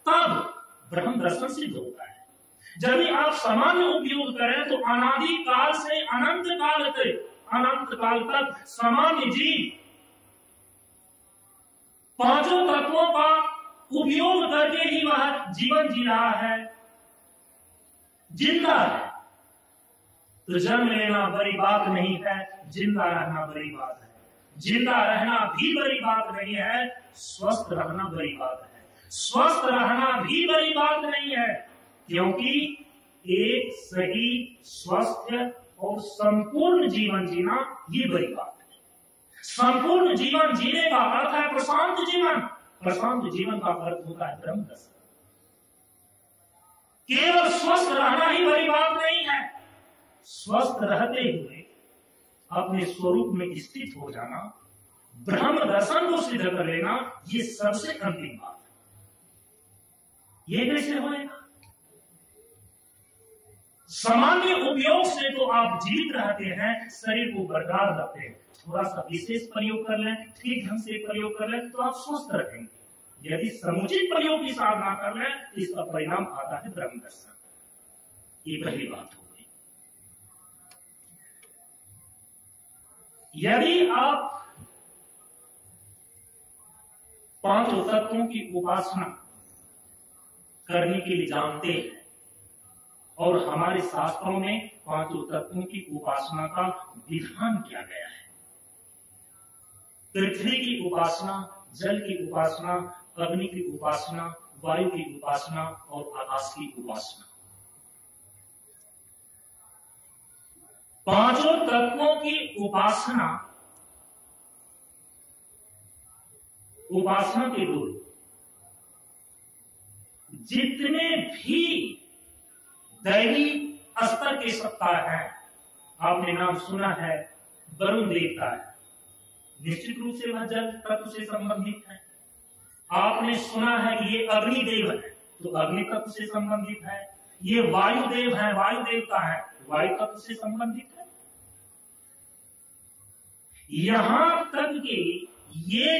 तब ब्रह्म दर्शन सिद्ध होता है। यदि आप सामान्य उपयोग करें तो अनादि काल से अनंत काल तक सामान्य जीव पांचों तत्वों का उपयोग करके ही वह जीवन जी रहा है, जिंदा है। तो जन्म लेना बड़ी बात नहीं है, जिंदा रहना बड़ी बात है। जिंदा रहना भी बड़ी बात नहीं है, स्वस्थ रहना बड़ी बात है। स्वस्थ रहना भी बड़ी बात नहीं है, क्योंकि एक सही स्वस्थ और संपूर्ण जीवन जीना ये बड़ी बात है। संपूर्ण जीवन जीने का अर्थ है प्रशांत जीवन। प्रशांत जीवन का अर्थ होता है ब्रह्म दर्शन। केवल स्वस्थ रहना ही बड़ी बात नहीं है, स्वस्थ रहते हुए अपने स्वरूप में स्थित हो जाना, ब्रह्म दर्शन को सिद्ध कर लेना, ये सबसे अंतिम बात है। ये कैसे होएगा? सामान्य उपयोग से तो आप जीवित रहते हैं, शरीर को बरकरार रखते हैं। थोड़ा सा विशेष प्रयोग कर लें, ठीक ढंग से प्रयोग कर लें तो आप स्वस्थ रहेंगे। यदि समुचित प्रयोग की साधना कर लें तो इसका परिणाम आता है ब्रह्म दर्शन। ये पहली बात हो गई। यदि आप पांचों तत्वों की उपासना करने के लिए जानते हैं और हमारे शास्त्रों में पांचों तत्वों की उपासना का विधान किया गया है। पृथ्वी की उपासना, जल की उपासना, अग्नि की उपासना, वायु की उपासना और आकाश की उपासना। पांचों तत्वों की उपासना के गुरु जितने भी दैवी स्तर के सत्ता है, आपने नाम सुना है वरुण देवता है, निश्चित रूप से वह जल तत्व से संबंधित है। आपने सुना है कि ये अग्नि देव है तो अग्नि तत्व से संबंधित है। ये वायु देव है, वायु देवता है, वायु तत्व से संबंधित है। यहां तक कि ये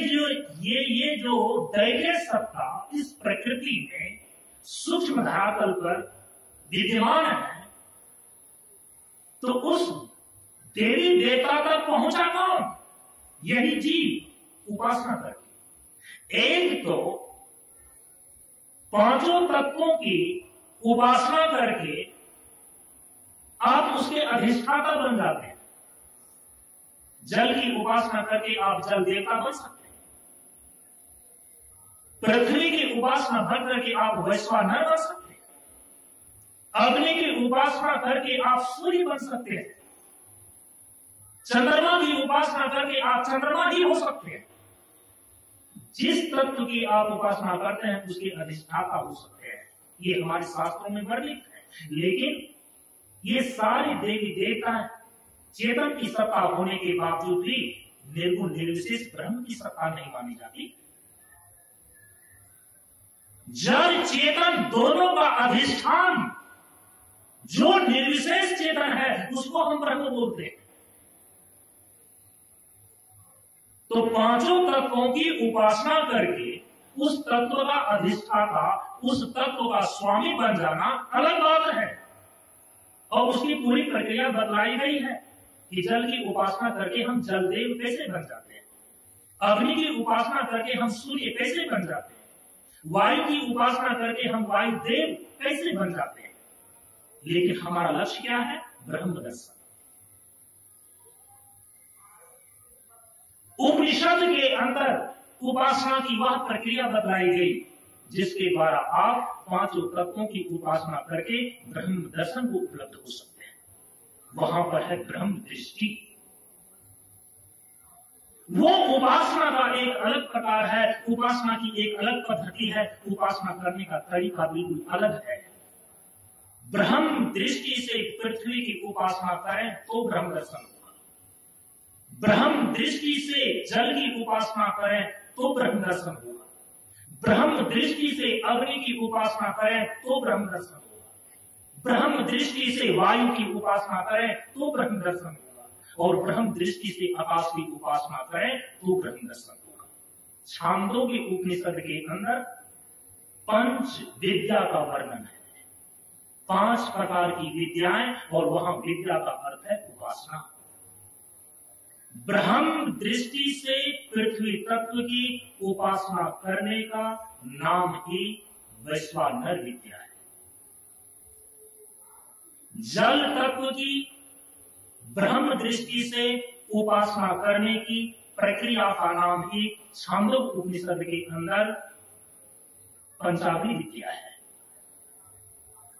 जो दैवीय सत्ता इस प्रकृति में सूक्ष्म धरातल पर विद्यमान है, तो उस देवी देवता तक पहुंचा कौन? यही जीव उपासना करके। एक तो पांचों तत्वों की उपासना करके आप उसके अधिष्ठाता बन जाते हैं। जल की उपासना करके आप जल देवता बन सकते हैं। पृथ्वी की उपासना करके आप वैश्वानर बन सकते हैं। अग्नि की उपासना करके आप सूर्य बन सकते हैं। चंद्रमा की उपासना करके आप चंद्रमा ही हो सकते हैं। जिस तत्व की आप उपासना करते हैं उसके अधिष्ठाता हो सकते हैं। ये हमारे शास्त्रों में वर्णित है। लेकिन ये सारे देवी देवता चेतन की सत्ता होने के बावजूद भी निर्गुण निर्विशेष ब्रह्म की सत्ता नहीं मानी जाती। जड़ चेतन दोनों का अधिष्ठान जो निर्विशेष चेतन है उसको हम ब्रह्म बोलते हैं। तो पांचों तत्वों की उपासना करके उस तत्व का अधिष्ठाता, उस तत्व का स्वामी बन जाना अलग बात है और उसकी पूरी प्रक्रिया बतलाई गई है कि जल की उपासना करके हम जलदेव कैसे बन जाते हैं, अग्नि की उपासना करके हम सूर्य कैसे बन जाते हैं, वायु की उपासना करके हम वायुदेव कैसे बन जाते हैं। लेकिन हमारा लक्ष्य क्या है? ब्रह्म दर्शन। उपनिषद के अंदर उपासना की वह प्रक्रिया बतलाई गई जिसके द्वारा आप पांचों तत्वों की उपासना करके ब्रह्म दर्शन को उपलब्ध हो सकते हैं। वहां पर है ब्रह्म दृष्टि। वो उपासना का एक अलग प्रकार है, उपासना की एक अलग पद्धति है, उपासना करने का तरीका बिल्कुल अलग है। ब्रह्म दृष्टि से पृथ्वी की उपासना करें तो ब्रह्म दर्शन होगा। ब्रह्म दृष्टि से जल की उपासना करें तो ब्रह्म दर्शन होगा। ब्रह्म दृष्टि से अग्नि की उपासना करें तो ब्रह्म दर्शन होगा। ब्रह्म दृष्टि से वायु की उपासना करें तो ब्रह्म दर्शन होगा। और ब्रह्म दृष्टि से आकाश की उपासना करें तो ब्रह्म दर्शन होगा। छांदोग्य उपनिषद के अंदर पंच विद्या का वर्णन है, 5 प्रकार की विद्याएं, और वहां विद्या का अर्थ है उपासना। ब्रह्म दृष्टि से पृथ्वी तत्व की उपासना करने का नाम ही वैश्वानर विद्या है। जल तत्व की ब्रह्म दृष्टि से उपासना करने की प्रक्रिया का नाम ही छांदोग्य उपनिषद के अंदर पंचाग्नि विद्या है।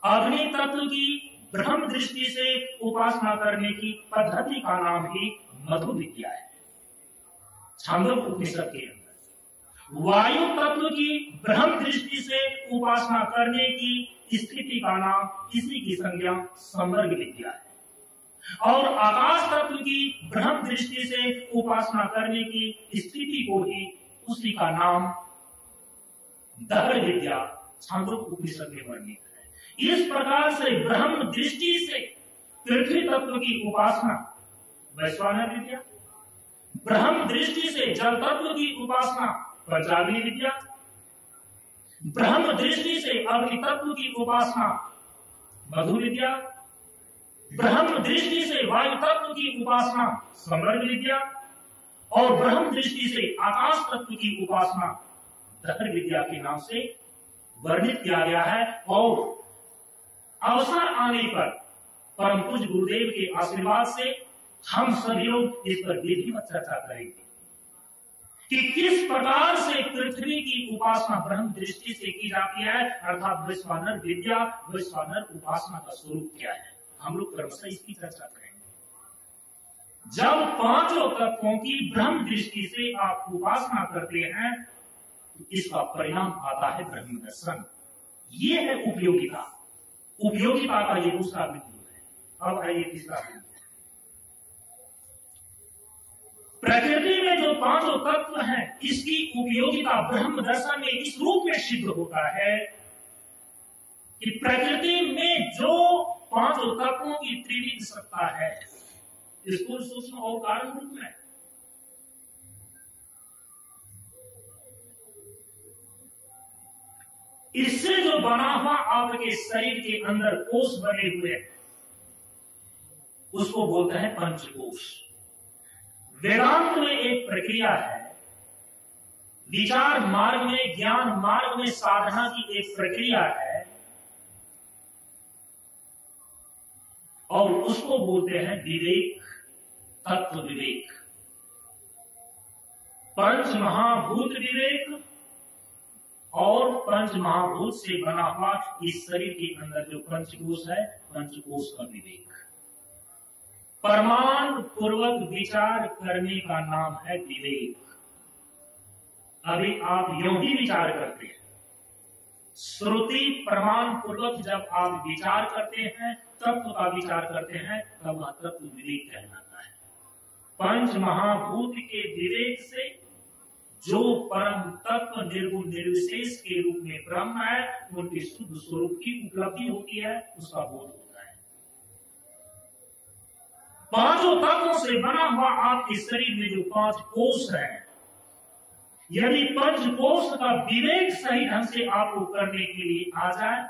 अग्नि तत्व की ब्रह्म दृष्टि से उपासना करने की पद्धति का नाम ही मधु विद्या है छांदोग्य उपनिषद के अंदर। वायु तत्व की ब्रह्म दृष्टि से उपासना करने की स्थिति का नाम, इसी की संज्ञा संवर्ग विद्या है। और आकाश तत्व की ब्रह्म दृष्टि से उपासना करने की स्थिति को ही, उसी का नाम दहर विद्या छांदोग्य उपनिषद में वर्णित है। इस प्रकार से ब्रह्म दृष्टि से पृथ्वी तत्व की उपासना वैश्वानर विद्या, ब्रह्म दृष्टि से जल तत्व की उपासना पंचाग्नि विद्या, ब्रह्म दृष्टि से अग्नि तत्व की उपासना मधु विद्या, ब्रह्म दृष्टि से वायु तत्व की उपासना संवर्ग विद्या, और ब्रह्म दृष्टि से आकाश तत्व की उपासना दहर विद्या के नाम से वर्णित किया गया है। और अवसर आने पर परम पूज्य गुरुदेव के आशीर्वाद से हम सभी लोग इस पर विधिवत चर्चा करेंगे कि किस प्रकार से पृथ्वी की उपासना ब्रह्म दृष्टि से की जाती है, अर्थात वैश्वानर विद्या, वैश्वानर उपासना का स्वरूप क्या है। हम लोग क्रमशः इसकी चर्चा करेंगे। जब पांचों तत्वों की ब्रह्म दृष्टि से आप उपासना करते हैं तो इसका परिणाम आता है ब्रह्म दर्शन। ये है उपयोगिता। उपयोगिता का ये दूसरा बिंदु है। अब है ये तीसरा बिंदु। प्रकृति में जो पांचों तत्व हैं, इसकी उपयोगिता ब्रह्म दर्शन में इस रूप में सिद्ध होता है कि प्रकृति में जो पांचों तत्वों की त्रिविध सत्ता है, स्थूल सूक्ष्म और कारण रूप में, इससे जो बना हुआ आपके शरीर के अंदर कोष बने हुए हैं, उसको बोलते हैं पंचकोश। वेदांत में एक प्रक्रिया है, विचार मार्ग में, ज्ञान मार्ग में साधना की एक प्रक्रिया है, और उसको बोलते हैं विवेक, तत्व विवेक। पंच महाभूत विवेक और पंच महाभूत से बना हुआ इस शरीर के अंदर जो पंचकोश है, पंचकोश का विवेक। प्रमाण पूर्वक विचार करने का नाम है विवेक। अभी आप यूं ही विचार करते हैं, श्रुति प्रमाण पूर्वक जब आप विचार करते हैं, तत्व का विचार करते हैं, तब वह तत्व विवेक कहलाता है। पंच महाभूत के विवेक से जो परम तत्व निर्गुण निर्विशेष के रूप में ब्रह्म है, उनके शुद्ध स्वरूप की उपलब्धि होती है, उसका बोध होता है। पांचों तत्वों से बना हुआ आपके शरीर में जो 5 कोष है, यदि पंचकोश का विवेक सही ढंग से आपको करने के लिए आ जाए,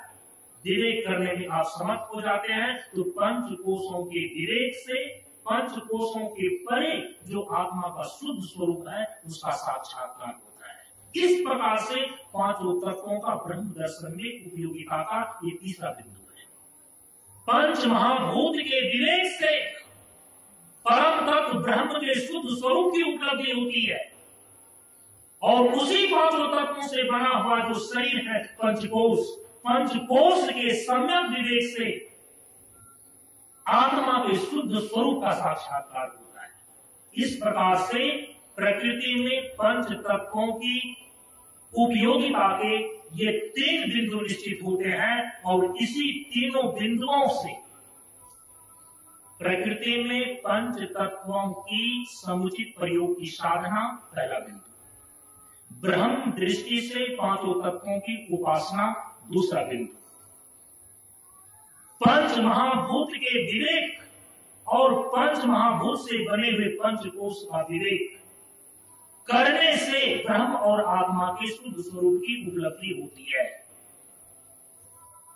विवेक करने में आप समर्थ हो जाते हैं, तो पंचकोशों के विवेक से पंचकोशों के परे जो आत्मा का शुद्ध स्वरूप है, उसका साक्षात्कार होता है। इस प्रकार से पांचों तत्वों का ब्रह्म दर्शन में उपयोगिता का ये तीसरा बिंदु है। पंच महाभूत के विवेक से परम तत्व ब्रह्म के शुद्ध स्वरूप की उपलब्धि होती है। और उसी पांचों तत्वों से बना हुआ जो शरीर है पंचकोश के सम्यक विवेक से आत्मा के शुद्ध स्वरूप का साक्षात्कार होता है। इस प्रकार से प्रकृति में पंच तत्वों की उपयोगिता के ये 3 बिंदु निश्चित होते हैं और इसी तीनों बिंदुओं से प्रकृति में पंच तत्वों की समुचित प्रयोग की साधना पहला बिंदु, ब्रह्म दृष्टि से पांचों तत्वों की उपासना दूसरा बिंदु, पंच महाभूत के विवेक और पंच महाभूत से बने हुए पंचकोश का विवेक करने से ब्रह्म और आत्मा के शुद्ध स्वरूप की उपलब्धि होती है।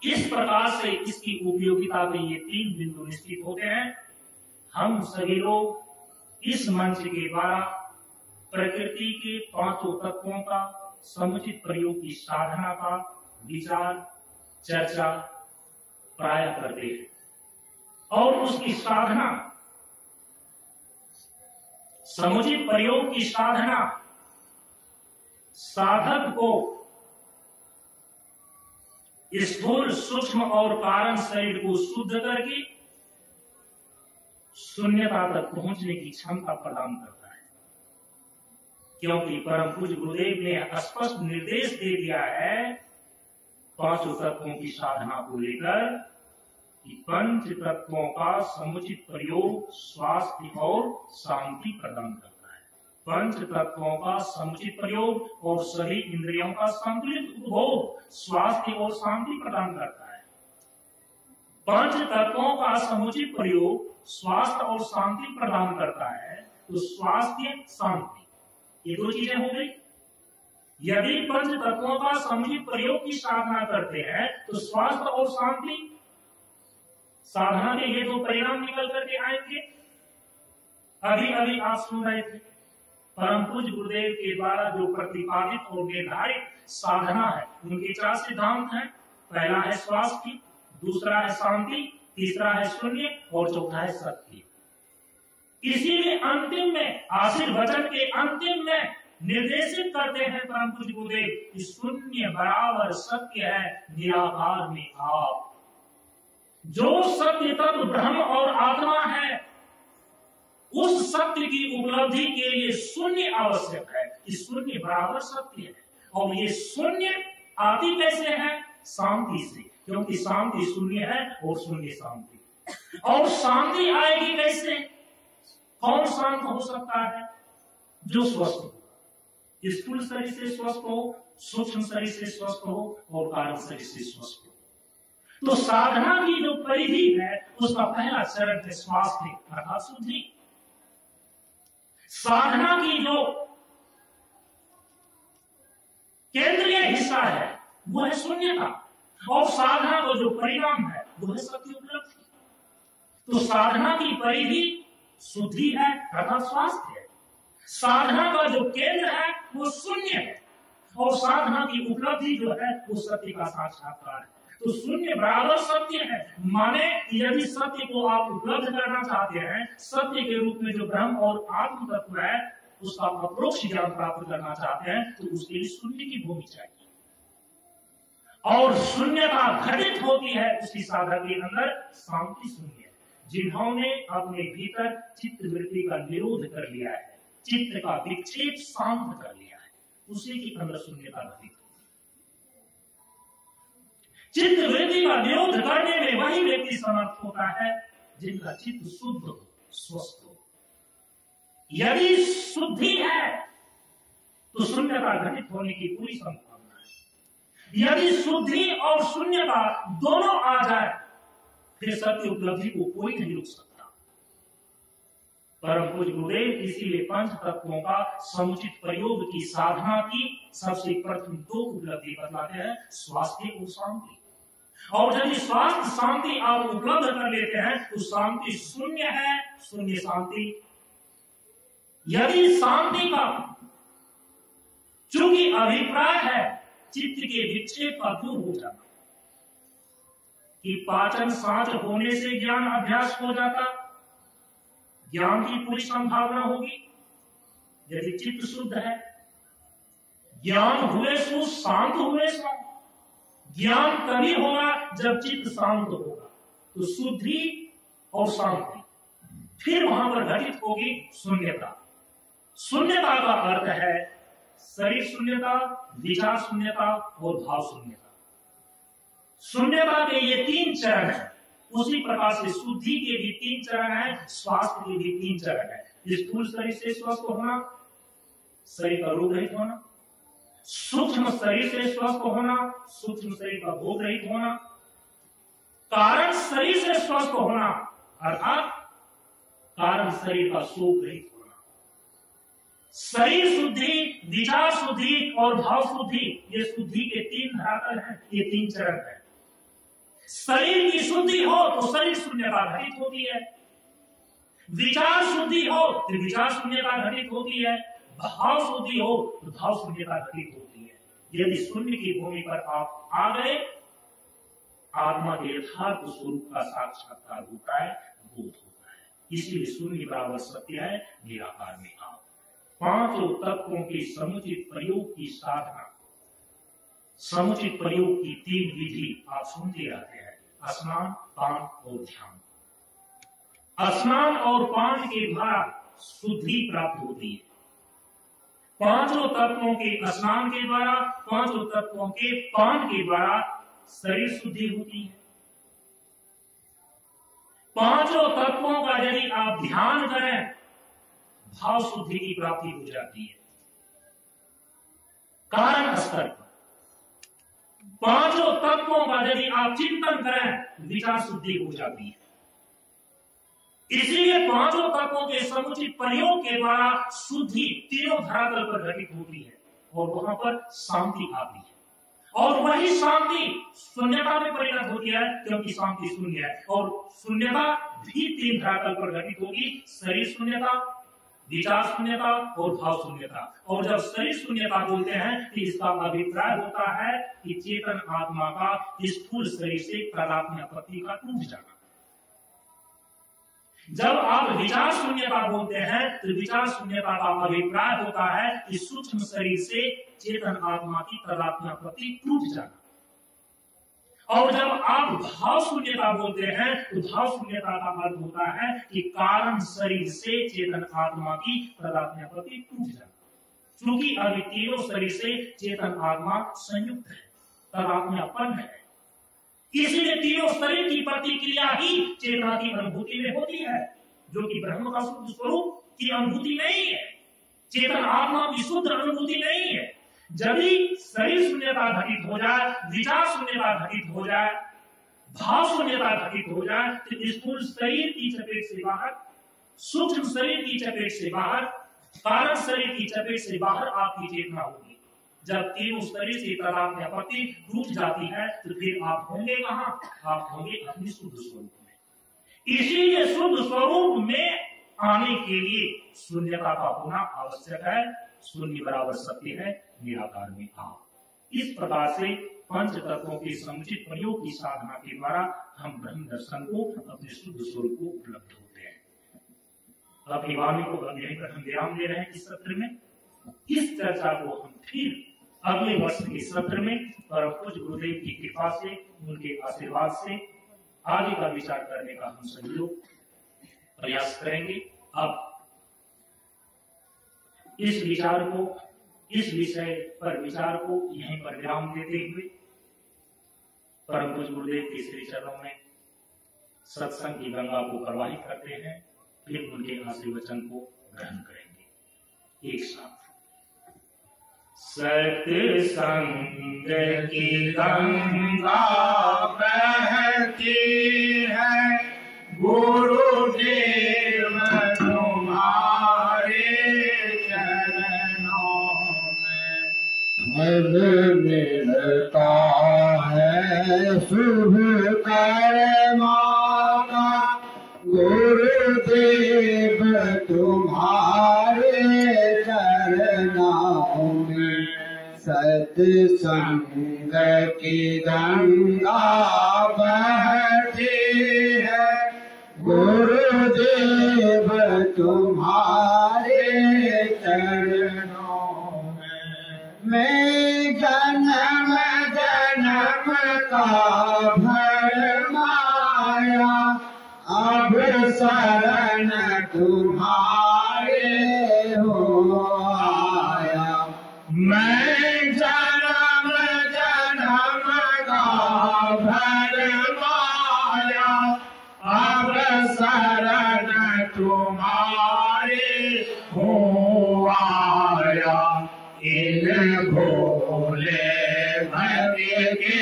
इस प्रकार से इसकी उपयोगिता के ये 3 बिंदु निश्चित होते हैं। हम सभी लोग इस मंच के द्वारा प्रकृति के पांचों तत्वों का समुचित प्रयोग की साधना का विचार चर्चा प्राय करते हैं और उसकी साधना समुचित प्रयोग की साधना साधक को स्थूल सूक्ष्म और कारण शरीर को शुद्ध करके शून्यता तक पहुंचने की क्षमता प्रदान करता है, क्योंकि परम पूज्य गुरुदेव ने स्पष्ट निर्देश दे दिया है पांचों तत्वों की साधना को लेकर कि पंच तत्वों का समुचित प्रयोग स्वास्थ्य और शांति प्रदान करता है। पंच तत्वों का समुचित प्रयोग और सभी इंद्रियों का संतुलित उपभोग स्वास्थ्य और शांति प्रदान करता है। पंच तत्वों का समुचित प्रयोग स्वास्थ्य और शांति प्रदान करता है, तो स्वास्थ्य शांति ये 2 चीजें हो गई। यदि पंच तत्वों का समुचित प्रयोग की साधना करते हैं तो स्वास्थ्य और शांति साधना के ये 2 परिणाम निकल करके आएंगे। अभी अभी आप सुन रहे थे परम पूज्य गुरुदेव के द्वारा जो प्रतिपादित और निर्धारित साधना है, उनके 4 सिद्धांत हैं। पहला है स्वास्थ्य, दूसरा है शांति, तीसरा है शून्य और चौथा है सत्य। इसीलिए अंतिम में आशीर्वचन के अंतिम में निर्देशित करते हैं परम पूज्य गुरुदेव कि शून्य बराबर सत्य है, निराकार में आप। जो सत्य तत्व ब्रह्म और आत्मा है, उस सत्य की उपलब्धि के लिए शून्य आवश्यक है। इस शून्य बराबर सत्य है और ये शून्य आती कैसे है? शांति से, क्योंकि शांति शून्य है और शून्य शांति। और शांति आएगी कैसे? कौन शांत हो सकता है? जो स्वस्थ हो, स्थूल शरीर से स्वस्थ हो, सूक्ष्म शरीर से स्वस्थ हो और कारण शरीर से स्वस्थ हो। तो साधना की जो परिधि है उसका पहला चरण है स्वास्थ्य अर्थात शुद्धि। साधना की जो केंद्रीय हिस्सा है वो है शून्यता और साधना का जो परिणाम है वो है सत्य उपलब्धि। तो साधना की परिधि शुद्धि है अर्थात स्वास्थ्य है। साधना का जो केंद्र है वो शून्य है और साधना की उपलब्धि जो है वो सत्य का साक्षात्कार है। तो शून्य बराबर सत्य है, माने यदि सत्य को आप उपलब्ध करना चाहते हैं, सत्य के रूप में जो ब्रह्म और आत्म तत्व है उसका अप्रोक्ष ज्ञान प्राप्त करना चाहते हैं, तो उसके लिए शून्य की भूमि चाहिए। और शून्यता घटित होती है उसी साधक के अंदर शांति शून्य। जिन्होंने अपने भीतर चित्त वृत्ति का निरोध कर लिया है, चित्त का विक्षेप शांत कर लिया है, उसी के अंदर शून्यता घटित। चित्त वृत्ति का निरोध करने में वही व्यक्ति समर्थ होता है जिनका चित्त शुद्ध हो, स्वस्थ हो। यदि शुद्धि है तो शून्यता घटित होने की पूरी संभावना है। यदि शुद्धि और शून्यता दोनों आ जाए फिर सत्य उपलब्धि को कोई नहीं रोक सकता। परम पूज्य गुरुदेव इसीलिए पंच तत्वों का समुचित प्रयोग की साधना की सबसे प्रथम 2 उपलब्धि बताते हैं, स्वास्थ्य और शांति। और यदि स्वास्थ्य शांति आप उपलब्ध कर लेते हैं तो शांति शून्य है, शून्य शांति। यदि शांति का चूंकि अभिप्राय है चित्त के विक्षेप का दूर हो जाना, कि पाचन सांच होने से ज्ञान अभ्यास हो जाता, ज्ञान की पूरी संभावना होगी। यदि चित्त शुद्ध है, ज्ञान हुए सो शांत हुए सो, ज्ञान तभी होगा जब चित्त शांत होगा। तो शुद्धि और शांति, फिर वहां पर घटित होगी शून्यता। शून्यता का अर्थ है शरीर शून्यता, विचार शून्यता और भाव शून्यता। शून्यता के ये 3 चरण हैं। उसी प्रकार से शुद्धि के भी 3 चरण हैं, स्वास्थ्य के भी 3 चरण हैं। स्थूल शरीर से स्वस्थ होना, शरीर का रोग रहित होना, सूक्ष्म शरीर से स्वस्थ होना, सूक्ष्म शरीर का भोग रहित होना, कारण शरीर से स्वस्थ होना अर्थात कारण शरीर का शोक रहित होना। शरीर शुद्धि, विचार शुद्धि और भाव शुद्धि, ये शुद्धि के 3 धरातल हैं, ये 3 चरण हैं। शरीर की शुद्धि हो तो शरीर शून्यता घटित होती है, विचार शुद्धि हो तो विचार शून्यता घटित होती है, भाव शुद्धि हो तो भाव शून्यता घटित होती है। यदि शून्य की भूमि पर आप आ गए, आत्मा के यथार्थ स्वरूप का साक्षात्कार होता है, बोध होता है। इसलिए शून्य बराबर सत्य है, निराकार में आप। 5 तत्वों के समुचित प्रयोग की साधना, समुचित प्रयोग की 3 विधि आप सुनते रहते हैं, स्नान, पान और ध्यान। स्नान और पान के द्वारा शुद्धि प्राप्त होती है। 5 तत्वों के स्नान के द्वारा, 5 तत्वों के पान के द्वारा शरीर शुद्धि होती है। 5 तत्वों का यदि आप ध्यान करें, भाव शुद्धि की प्राप्ति हो जाती है। कारण स्तर पर 5 तत्वों का यदि आप चिंतन करें, विचार शुद्धि हो जाती है। इसलिए 5 तत्वों के समुचित प्रयोग के द्वारा शुद्धि तीनों धरातल पर घटित होती है और वहां पर शांति आती है। और वही शांति शून्यता में परिणत होती है, क्योंकि शांति शून्य है। और शून्यता भी 3 धरातल पर घटित होगी, शरीर शून्यता, विचार शून्यता और भाव शून्यता। और जब शरीर शून्यता बोलते हैं तो इसका अभिप्राय होता है कि चेतन आत्मा का स्थूल शरीर से तादात्म्यपत्ति का टूट जाना। जब आप विचार शून्यता बोलते हैं तो विचार शून्यता का अभिप्राय होता है कि सूक्ष्म शरीर से चेतन आत्मा की तादात्म्यपत्ति टूट जाना। और जब आप भाव शून्यता बोलते हैं तो भाव शून्यता का अर्थ होता है कि कारण शरीर से चेतन आत्मा की तादात्म्यपत्ति टूट जाना। क्योंकि अभी तीनों शरीर से चेतन आत्मा संयुक्त है, तादात्म्यपन्न है, इसलिए तीनों शरीर की प्रतिक्रिया ही चेतना की अनुभूति में होती है, जो कि ब्रह्म का शुद्ध स्वरूप की अनुभूति नहीं है, चेतन आत्मा की शुद्ध अनुभूति नहीं है। जब भी शरीर शून्यता घटित हो जाए, विचार शून्यता घटित हो जाए, भाव शून्यता घटित हो जाए, तो स्थूल शरीर की चपेट से बाहर, सूक्ष्म शरीर की चपेट से बाहर, कारण शरीर की चपेट से बाहर आपकी चेतना होगी। जब तीनों शरीर से तादात्म्यपत्ति टूट जाती है तो फिर आप होंगे कहां? आप होंगे अपने शुद्ध स्वरूप में। इसीलिए शुद्ध स्वरूप में आने के लिए शून्यता का होना आवश्यक है। शून्य बराबर सत्य है, निराकार में आप। इस प्रकार से 5 तत्वों के समुचित प्रयोग की साधना के द्वारा हम ब्रह्म दर्शन को, अपने शुद्ध स्वरूप को उपलब्ध होते हैं। अपनी वाणी को यहीं पर हम विराम दे रहे हैं इस सत्र में। इस चर्चा को हम फिर अगले वर्ष के सत्र में परम पूज्य गुरुदेव की कृपा से, उनके आशीर्वाद से आगे का विचार करने का हम सभी लोग प्रयास करेंगे। अब इस विचार को, इस विषय पर विचार को यहीं पर विराम देते हुए परम पूज्य गुरुदेव के श्री चरणों में सत्संग की गंगा को प्रवाहित करते हैं, फिर उनके आशीर्वचन को ग्रहण करेंगे एक साथ। सत्संग की गंगा बहती है, गुरुदेव तुम्हारे चरणों में फल मिलता है शुभ कर्मा का, गुरुदेव तुम्हारे चरणों में सत्संग की गंगा बह का भरमाया, अब शरण तुम्हारे हो आया। मैं जन्म जन्म का भरमाया, अब शरण तुम्हारे हो आया। इन भोले भक्ति के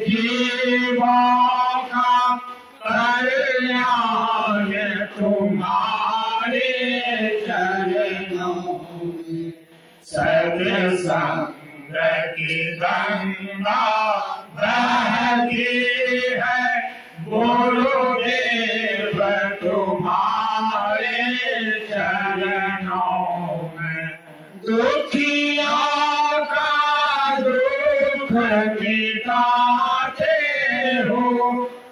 जीवों का कल्याण तुम्हारे चरणों में। सत्संग की गंगा बहती है, गुरुदेव तुम्हारे चरणों में। दुखियों का दुख मिटाते हो,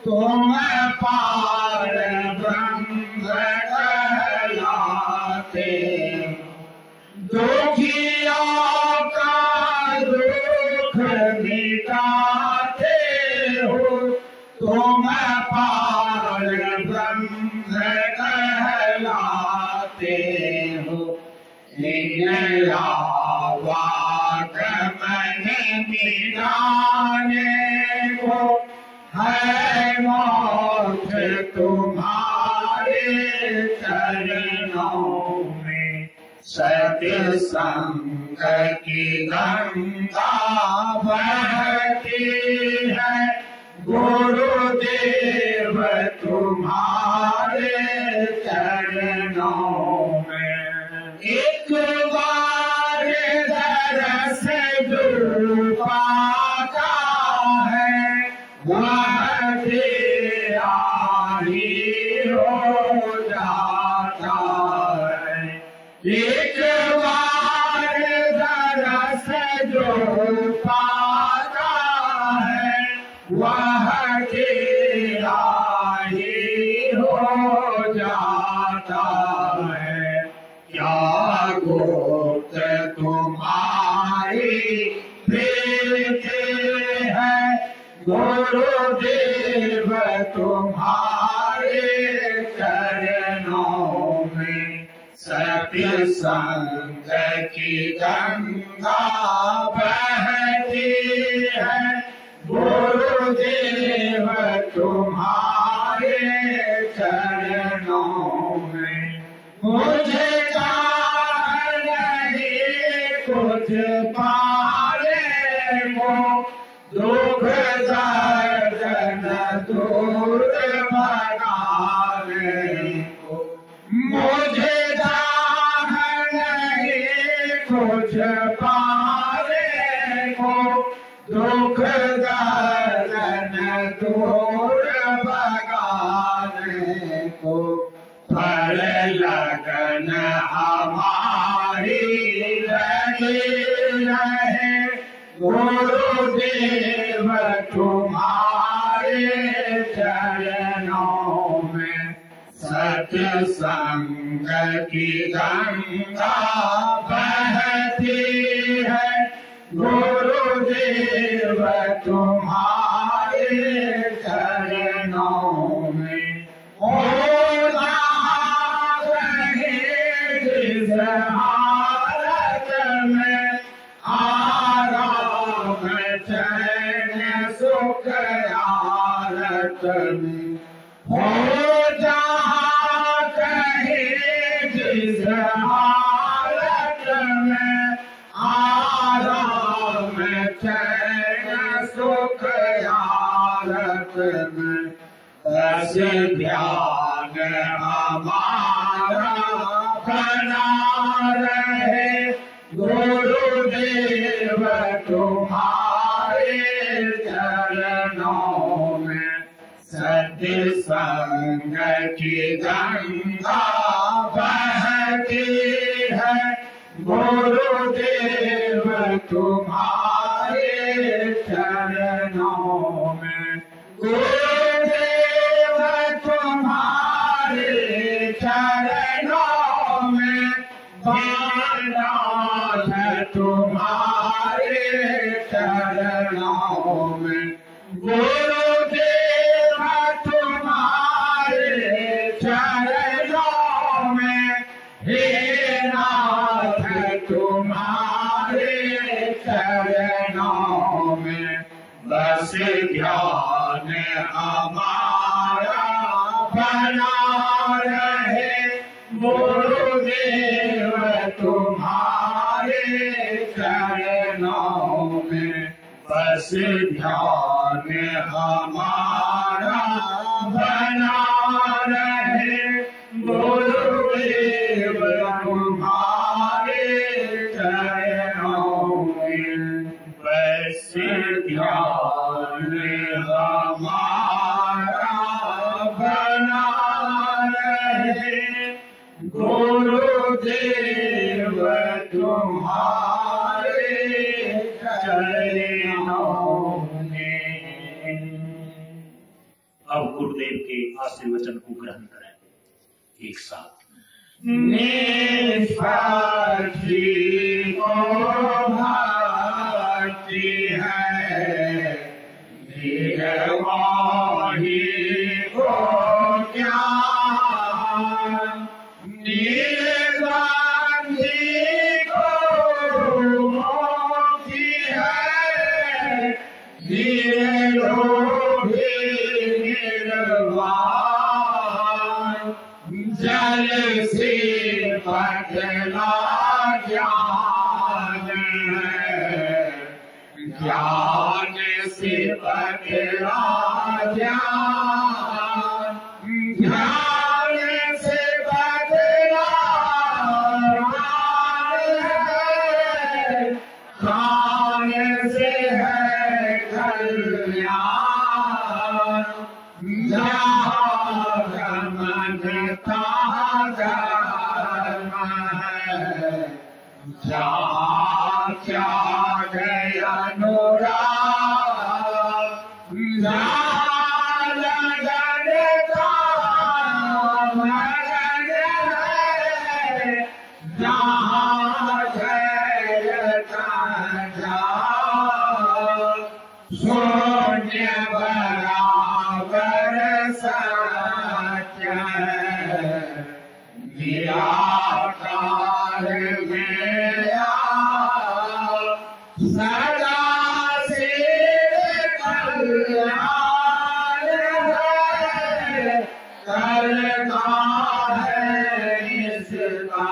तुम पार ब्रह्म कहलाते। दुखियों का दुख मिटाते हो, तुम पार ब्रह्म कहलाते हो। आवाक मन मिटाने को है मौत तुम्हारे चरणों में। सत्संग की गंगा बहती है, गुरुदेव तुम्हारे चरणों में। एक बार दरस जो पाता है, वह तेरा ही हो जाता है। एक बार दरस जो पाता है, वह तेरा ही हो जाता है। क्या गोत्र तुम्हारी प्रीति है, गुरुदेव तुम्हारे चरणों में। सत्संग की गंगा बहती है, गुरुदेव तुम्हारे चरणों में। मुझे कुछ पारे को, दुख दर्द दूर भगाने को। मुझे नहीं कुछ पारे को, दुख दर्द दूर भगाने को। पर लगन हमारी लगी रहे, गुरुदेव तुम्हारे चरणों में। सत्संग की गंगा बहती है, गुरुदेव तुम्हारे चरणों में। ओ हालत में आराम चैन सुख आरत में हो, जहाँ कहीं जिस हालत में आराम चैन सुख आरत में। बस ध्यान हमारा बना रहे, गुरुदेव तुम्हारे चरणों में। सत्संग की गंगा बहती है, गुरुदेव तुम्हारे चरणों में। गुरुदेव तुम्हारे चरणों में, बानाथ तुम्हारे चरणों में। ध्यान हमारा बना रहे गुरुदेव तुम्हारे चरणों में बस ध्यान हमारा बना रहे गुरुदेव तुम्हारे चरणों में बस ध्यान हमारा बना रहे गुरुदेव तुम्हारे चरणों में। अब गुरुदेव के आशीर्वचन को ग्रहण करें एक साथ। निष्पार्थी को भक्ति है निर्वाही को ज्ञान निर्गांधी को मोक्ति है निर्लोभी निर्वाण जल से पतला ज्ञान है ज्ञान से पतला ज्ञान ज्ञान से पतला ज्ञान से है कल्याण जगमगता धर्म है जहाँ त्याग अनुराग जहाँ लगन काम मगन है जहाँ धैर्यता शून्य बराबर सत्य निराकार मेरा सदा सिर कल्याण है करता है इसका।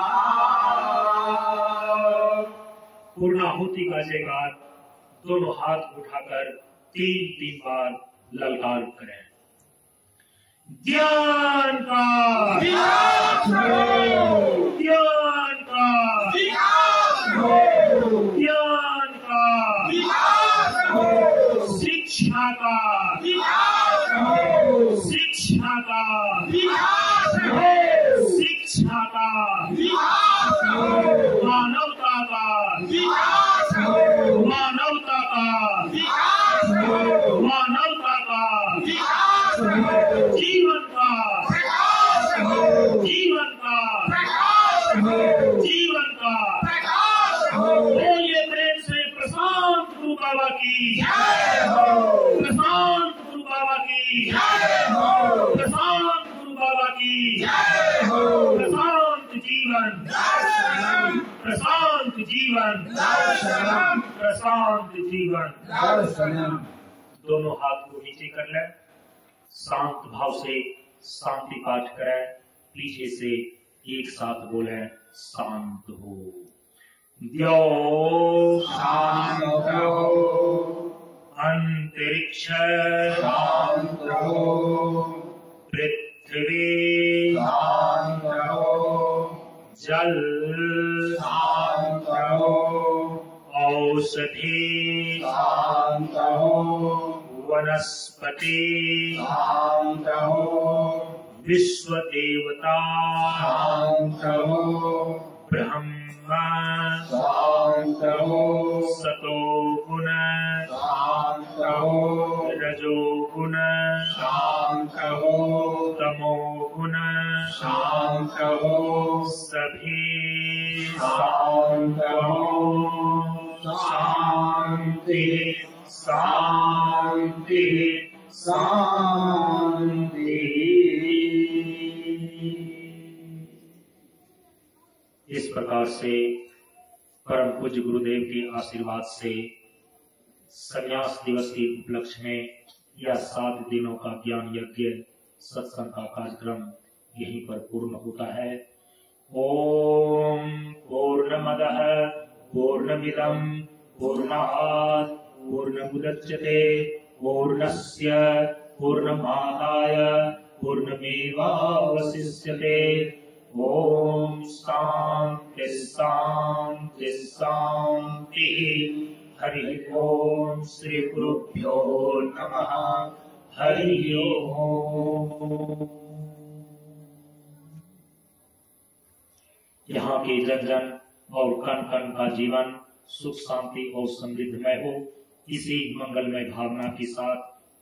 पूर्णाहुति का जयकार दोनों हाथ उठाकर 3-3 बार ललकार करें। ज्ञान का विकास हो, ज्ञान का विकास हो, ज्ञान का विकास हो, शिक्षा का विकास हो, शिक्षा का विकास हो, शिक्षा का विकास हो, मानवता का विकास हो, मानवता का विकास हो, मानवता का विकास हो, जीवन का प्रकाश हो, जीवन का प्रकाश हो, जीवन का प्रकाश हो। बोलिए प्रेम से प्रशांत गुरु बाबा की जय हो, प्रशांत गुरु बाबा की जय हो, प्रशांत गुरु बाबा की जय हो, प्रशांत जीवन दर्शनम प्रशांत जीवन दर्शनम प्रशांत जीवन। दर्शनम। दोनों हाथ को नीचे कर लें, शांत भाव से शांति पाठ करें। पीछे से एक साथ बोले शांत हो। द्यो शांत हो, अंतरिक्ष शांत हो, पृथ्वी शांत हो, जल शांत हो, औषधि शांत हो, वनस्पति शांत हो, विश्व देवता शांत हो, ब्रह्म शांत हो, सतो गुण शांत हो, रजो गुण शांत हो, तमो गुण शांत हो, सभी शांत हो, शांति शांति शांति। इस प्रकार से परम पूज्य गुरुदेव के आशीर्वाद से संन्यास दिवस के उपलक्ष्य में यह 7 दिनों का ज्ञान यज्ञ सत्संग का कार्यक्रम यहीं पर पूर्ण होता है। ओम पूर्णमदः पूर्णमिदं पूर्णात् पूर्णमुदच्यते पूर्णस्य पूर्णमादाय पूर्णमेवावशिष्यते। ओम शांति शांति शांति। हरि ओम। श्री गुरुभ्यो नमः। हरि ओम। यहाँ के जन जन और कण कण का जीवन सुख शांति और समृद्धमय हो, इसी मंगलमय भावना के साथ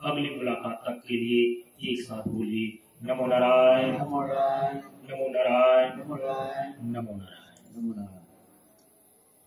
अगली मुलाकात तक के लिए एक साथ बोलिए नमो नारायण, नमो नारायण, नमो नारायण, नमो नारायण, नमो नारायण।